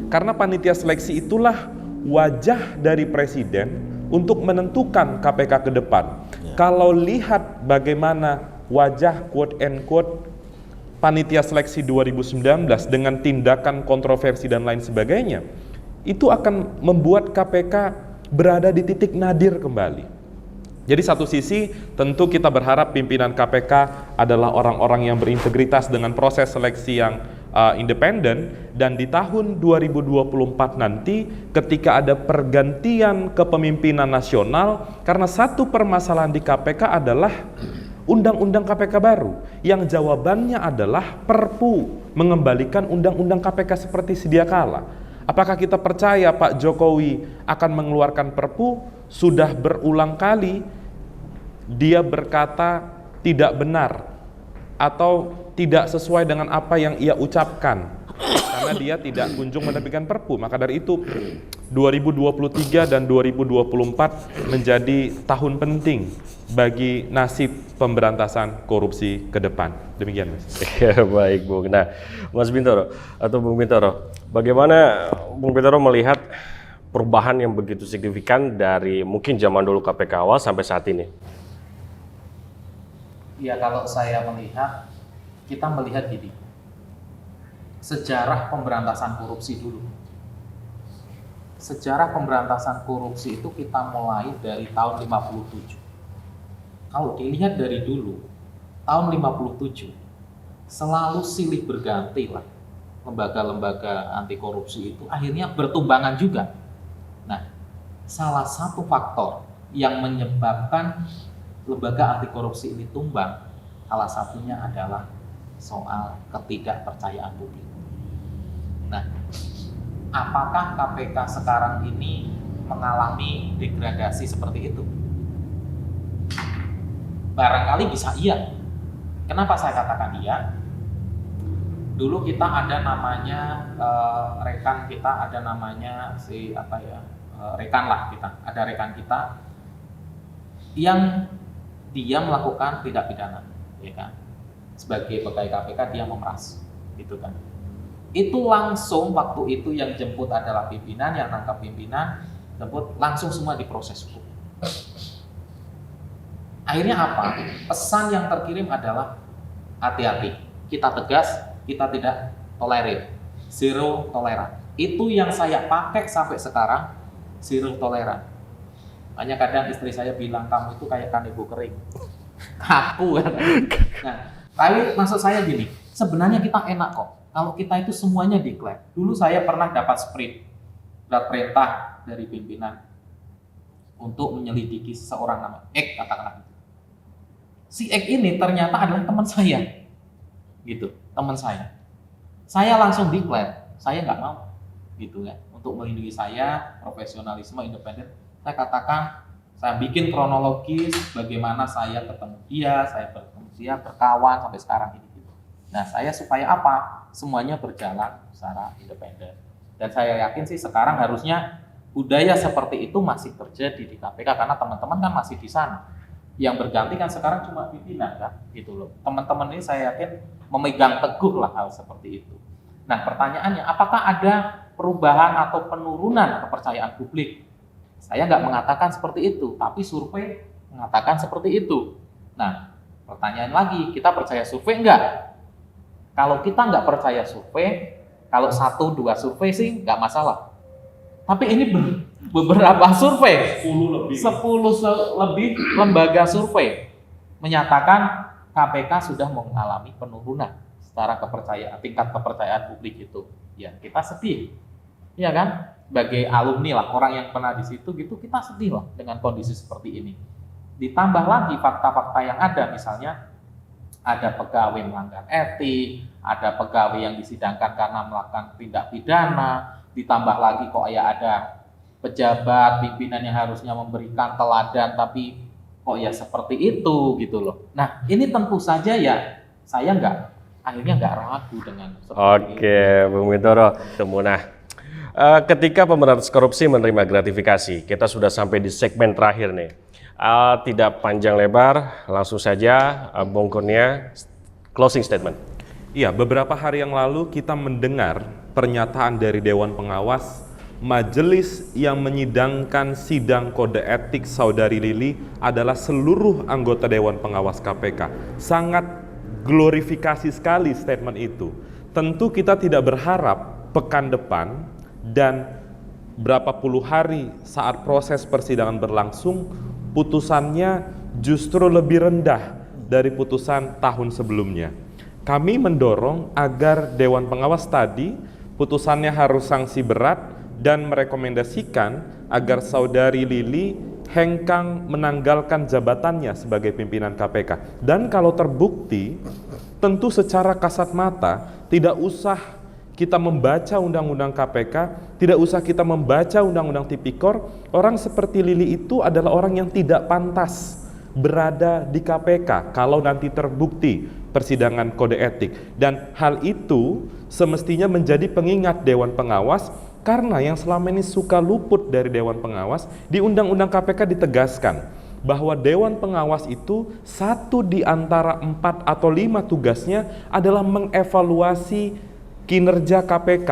Speaker 4: karena panitia seleksi itulah wajah dari Presiden untuk menentukan KPK ke depan. Kalau lihat bagaimana wajah quote and quote panitia seleksi 2019 dengan tindakan kontroversi dan lain sebagainya, itu akan membuat KPK berada di titik nadir kembali. Jadi satu sisi tentu kita berharap pimpinan KPK adalah orang-orang yang berintegritas dengan proses seleksi yang independen, dan di tahun 2024 nanti ketika ada pergantian kepemimpinan nasional, karena satu permasalahan di KPK adalah Undang-Undang KPK baru yang jawabannya adalah Perpu mengembalikan Undang-Undang KPK seperti sedia kala. Apakah kita percaya Pak Jokowi akan mengeluarkan Perpu? Sudah berulang kali dia berkata tidak benar atau tidak sesuai dengan apa yang ia ucapkan, karena dia tidak kunjung menerbitkan Perpu. Maka dari itu 2023 dan 2024 menjadi tahun penting bagi nasib pemberantasan korupsi ke depan. Demikian, Mas.
Speaker 1: Ya, baik, Bung. Nah, Mas Bintoro atau Bung Bintoro, bagaimana Bung Bintoro melihat perubahan yang begitu signifikan dari mungkin zaman dulu KPK awal sampai saat ini?
Speaker 2: Ya, kalau saya melihat, kita melihat gini, sejarah pemberantasan korupsi dulu. Sejarah pemberantasan korupsi itu kita mulai dari tahun 57. Kalau dilihat dari dulu, tahun 57, selalu silih berganti lah lembaga-lembaga anti korupsi itu akhirnya bertumbangan juga. Nah, salah satu faktor yang menyebabkan lembaga anti korupsi ini tumbang, salah satunya adalah soal ketidakpercayaan publik. Nah, apakah KPK sekarang ini mengalami degradasi seperti itu? Barangkali bisa iya. Kenapa saya katakan iya? Dulu kita ada namanya rekan kita, ada namanya rekan lah kita, ada rekan kita yang dia melakukan tindak pidana, ya kan? Sebagai pegawai KPK dia memeras, gitu kan? Itu langsung waktu itu yang jemput adalah pimpinan, yang tangkap pimpinan, jemput langsung semua diproses hukum. Akhirnya apa? Pesan yang terkirim adalah hati-hati, kita tegas, kita tidak tolerir, zero toleran. Itu yang saya pakai sampai sekarang, zero toleran. Hanya kadang istri saya bilang, kamu itu kayak kanebo kering, kaku kan. Nah, tapi maksud saya gini, sebenarnya kita enak kok kalau kita itu semuanya declare. Dulu saya pernah dapat sprint, surat perintah dari pimpinan, untuk menyelidiki seseorang namanya X, katakanlah gitu. Si X ini ternyata adalah teman saya, gitu, teman saya. Saya langsung declare, saya nggak mau, gitu ya, untuk melindungi saya, profesionalisme, independen. Saya katakan, saya bikin kronologis bagaimana saya ketemu dia, saya bertemu dia, berkawan sampai sekarang ini. Gitu. Nah, saya supaya apa? Semuanya berjalan secara independen. Dan saya yakin sih sekarang harusnya budaya seperti itu masih terjadi di KPK karena teman-teman kan masih di sana. Yang berganti kan sekarang cuma pimpinan kan, gitu loh. Teman-teman ini saya yakin memegang teguh lah hal seperti itu. Nah, pertanyaannya, apakah ada perubahan atau penurunan kepercayaan publik? Saya nggak mengatakan seperti itu, tapi survei mengatakan seperti itu. Nah, pertanyaan lagi, kita percaya survei enggak? Kalau kita nggak percaya survei, kalau 1-2 survei sih nggak masalah. Tapi ini beberapa survei, 10 lebih lembaga survei menyatakan KPK sudah mengalami penurunan secara kepercayaan, tingkat kepercayaan publik itu. Ya, kita sedih. Iya kan? Sebagai alumni lah, orang yang pernah di situ gitu, kita sedih lah dengan kondisi seperti ini. Ditambah lagi fakta-fakta yang ada, misalnya ada pegawai melanggar etik, ada pegawai yang disidangkan karena melakukan tindak pidana, ditambah lagi kok ya ada pejabat pimpinan yang harusnya memberikan teladan tapi kok ya seperti itu gitu loh. Nah, ini tentu saja ya saya akhirnya nggak ragu dengan seperti
Speaker 1: Oke, Bung Bintoro. Nah, ketika pemberantasan korupsi menerima gratifikasi, kita sudah sampai di segmen terakhir nih. Tidak panjang lebar, langsung saja Bung Kurnia, closing statement.
Speaker 4: Iya, beberapa hari yang lalu kita mendengar pernyataan dari Dewan Pengawas, majelis yang menyidangkan sidang kode etik Saudari Lili adalah seluruh anggota Dewan Pengawas KPK. Sangat glorifikasi sekali statement itu. Tentu kita tidak berharap pekan depan dan berapa puluh hari saat proses persidangan berlangsung, putusannya justru lebih rendah dari putusan tahun sebelumnya. Kami mendorong agar Dewan Pengawas tadi putusannya harus sanksi berat dan merekomendasikan agar Saudari Lili hengkang menanggalkan jabatannya sebagai pimpinan KPK. Dan kalau terbukti, tentu secara kasat mata tidak usah kita membaca undang-undang KPK, tidak usah kita membaca undang-undang Tipikor, orang seperti Lili itu adalah orang yang tidak pantas berada di KPK kalau nanti terbukti persidangan kode etik. Dan hal itu semestinya menjadi pengingat Dewan Pengawas, karena yang selama ini suka luput dari Dewan Pengawas, di Undang-Undang KPK ditegaskan bahwa Dewan Pengawas itu 1 di antara 4 atau 5 tugasnya adalah mengevaluasi kinerja KPK,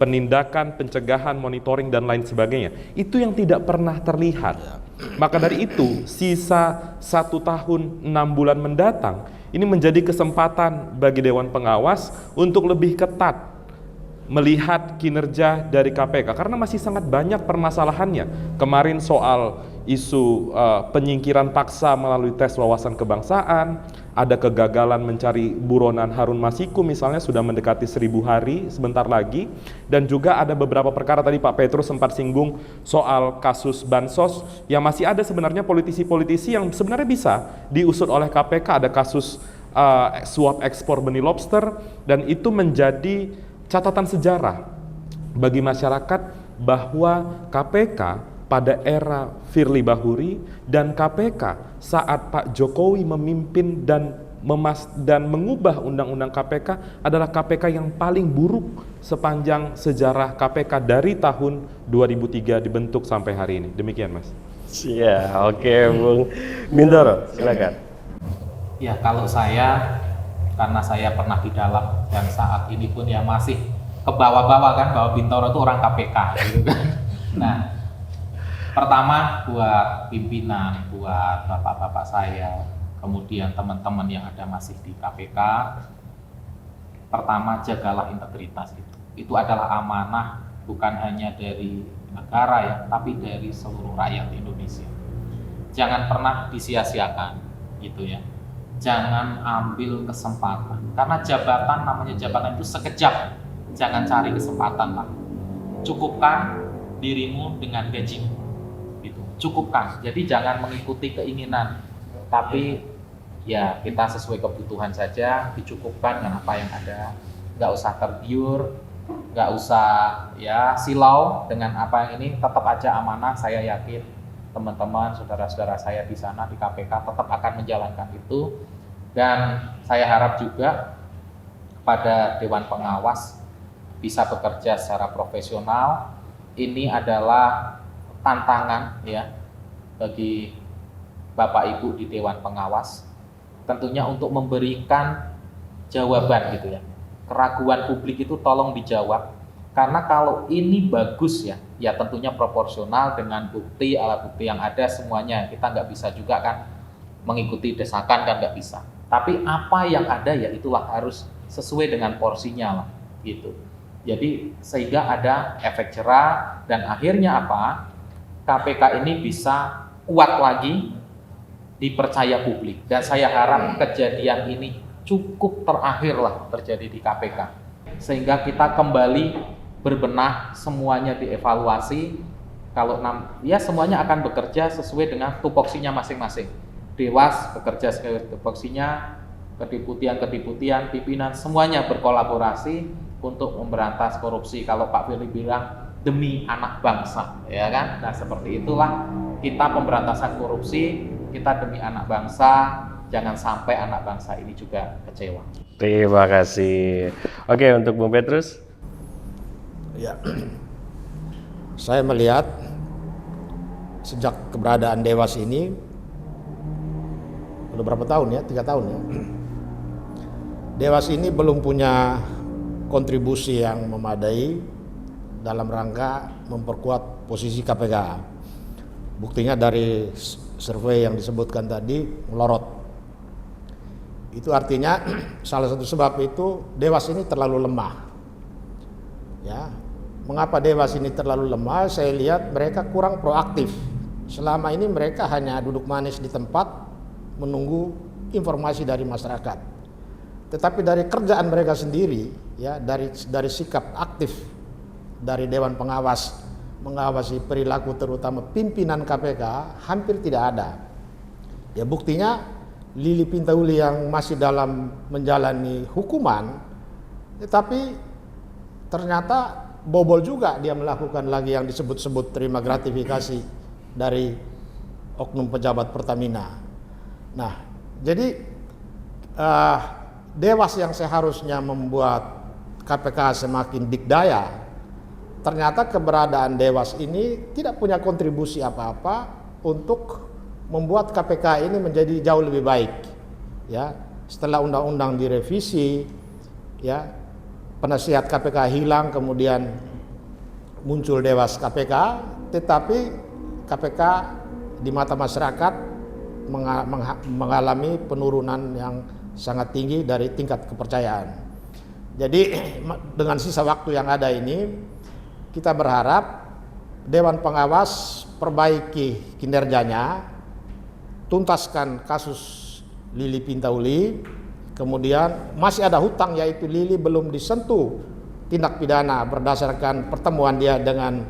Speaker 4: penindakan, pencegahan, monitoring, dan lain sebagainya. Itu yang tidak pernah terlihat. Maka dari itu, sisa 1 tahun 6 bulan mendatang, ini menjadi kesempatan bagi Dewan Pengawas untuk lebih ketat melihat kinerja dari KPK, karena masih sangat banyak permasalahannya. Kemarin soal isu penyingkiran paksa melalui tes wawasan kebangsaan, ada kegagalan mencari buronan Harun Masiku misalnya, sudah mendekati 1000 hari sebentar lagi, dan juga ada beberapa perkara, tadi Pak Petrus sempat singgung soal kasus Bansos, yang masih ada sebenarnya politisi-politisi yang sebenarnya bisa diusut oleh KPK. Ada kasus suap ekspor benih lobster, dan itu menjadi catatan sejarah bagi masyarakat bahwa KPK pada era Firly Bahuri dan KPK saat Pak Jokowi memimpin dan mengubah undang-undang KPK adalah KPK yang paling buruk sepanjang sejarah KPK dari tahun 2003 dibentuk sampai hari ini. Demikian, Mas.
Speaker 1: Iya, oke, Bung Bintoro, silakan.
Speaker 2: Ya, kalau saya, karena saya pernah di dalam dan saat ini pun ya masih ke bawah-bawah kan, bahwa Bintoro itu orang KPK gitu kan. Nah, pertama buat pimpinan, buat bapak-bapak saya, kemudian teman-teman yang ada masih di KPK, pertama jagalah integritas itu. Itu adalah amanah bukan hanya dari negara ya, tapi dari seluruh rakyat Indonesia. Jangan pernah disia-siakan gitu ya. Jangan ambil kesempatan, karena jabatan, namanya jabatan itu sekejap. Jangan cari kesempatan lah. Cukupkan dirimu dengan gajimu. Gitu. cukupkan. Jadi jangan mengikuti keinginan, tapi ya kita sesuai kebutuhan saja, dicukupkan dengan apa yang ada. Nggak usah tergiur, nggak usah ya silau dengan apa yang ini, tetap aja amanah. Saya yakin teman-teman, saudara-saudara saya di sana di KPK tetap akan menjalankan itu. Dan saya harap juga pada Dewan Pengawas bisa bekerja secara profesional. Ini adalah tantangan ya bagi Bapak Ibu di Dewan Pengawas, tentunya untuk memberikan jawaban gitu ya. Keraguan publik itu tolong dijawab, karena kalau ini bagus ya, ya tentunya proporsional dengan bukti, alat bukti yang ada semuanya. Kita nggak bisa juga kan mengikuti desakan, kan nggak bisa. Tapi apa yang ada ya itulah harus sesuai dengan porsinya lah gitu. Jadi sehingga ada efek jerah dan akhirnya apa? KPK ini bisa kuat lagi dipercaya publik. Dan saya harap kejadian ini cukup terakhir lah terjadi di KPK. Sehingga kita kembali berbenah, semuanya dievaluasi. Kalau ya semuanya akan bekerja sesuai dengan tupoksinya masing-masing. Dewas bekerja sesuai tupoksinya, kediputian, pimpinan, semuanya berkolaborasi untuk memberantas korupsi. Kalau Pak Firly bilang demi anak bangsa, ya kan? Nah seperti itulah kita pemberantasan korupsi, kita demi anak bangsa, jangan sampai anak bangsa ini juga kecewa.
Speaker 1: Terima kasih. Oke, untuk Bung Petrus.
Speaker 3: Ya, saya melihat sejak keberadaan Dewas ini udah berapa tahun ya? 3 tahun ya. Dewas ini belum punya kontribusi yang memadai dalam rangka memperkuat posisi KPK. Buktinya dari survei yang disebutkan tadi melorot. Itu artinya salah satu sebab itu Dewas ini terlalu lemah. Ya, mengapa Dewas ini terlalu lemah? Saya lihat mereka kurang proaktif. Selama ini mereka hanya duduk manis di tempat menunggu informasi dari masyarakat. Tetapi dari kerjaan mereka sendiri, ya dari sikap aktif dari Dewan Pengawas mengawasi perilaku terutama pimpinan KPK hampir tidak ada. Ya buktinya Lili Pintauli yang masih dalam menjalani hukuman, tetapi ternyata bobol juga dia melakukan lagi yang disebut-sebut terima gratifikasi dari oknum pejabat Pertamina. Nah, jadi Dewas yang seharusnya membuat KPK semakin dikdaya, ternyata keberadaan Dewas ini tidak punya kontribusi apa-apa untuk membuat KPK ini menjadi jauh lebih baik. Ya, setelah undang-undang direvisi, ya penasihat KPK hilang, kemudian muncul Dewas KPK, tetapi KPK di mata masyarakat mengalami penurunan yang sangat tinggi dari tingkat kepercayaan. Jadi dengan sisa waktu yang ada ini, kita berharap Dewan Pengawas perbaiki kinerjanya, tuntaskan kasus Lili Pintauli, kemudian masih ada hutang yaitu Lili belum disentuh tindak pidana berdasarkan pertemuan dia dengan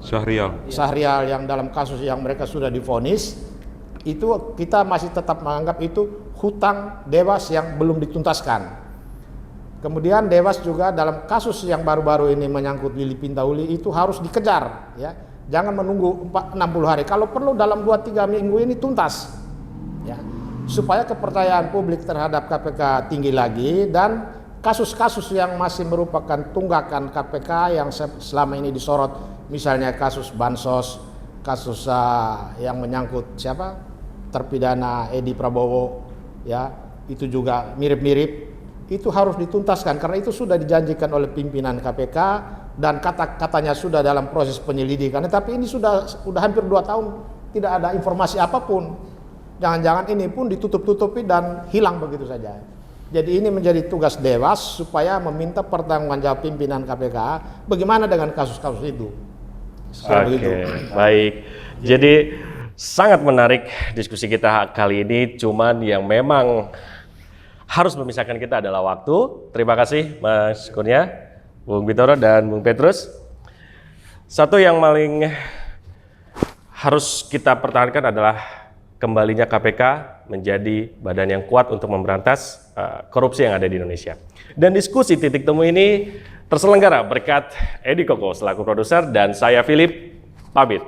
Speaker 3: Syahrial yang dalam kasus yang mereka sudah divonis. Itu kita masih tetap menganggap itu hutang Dewas yang belum dituntaskan. Kemudian Dewas juga dalam kasus yang baru-baru ini menyangkut Lili Pintauli itu harus dikejar, ya. Jangan menunggu 60 hari. Kalau perlu dalam 2-3 minggu ini tuntas. Ya. Supaya kepercayaan publik terhadap KPK tinggi lagi dan kasus-kasus yang masih merupakan tunggakan KPK yang selama ini disorot, misalnya kasus bansos, kasus yang menyangkut terpidana Edi Prabowo, ya itu juga mirip-mirip, itu harus dituntaskan karena itu sudah dijanjikan oleh pimpinan KPK dan katanya sudah dalam proses penyelidikan. Tapi ini sudah hampir 2 tahun tidak ada informasi apapun. Jangan-jangan ini pun ditutup-tutupi dan hilang begitu saja. Jadi ini menjadi tugas Dewas supaya meminta pertanggungjawaban pimpinan KPK bagaimana dengan kasus-kasus itu.
Speaker 1: Oke, baik. Jadi sangat menarik diskusi kita kali ini, cuman yang memang harus memisahkan kita adalah waktu. Terima kasih Mas Kurnia, Bung Bintoro dan Bung Petrus. Satu yang paling harus kita pertahankan adalah kembalinya KPK menjadi badan yang kuat untuk memberantas korupsi yang ada di Indonesia. Dan diskusi titik temu ini terselenggara berkat Edi Koko selaku produser dan saya Philip pamit.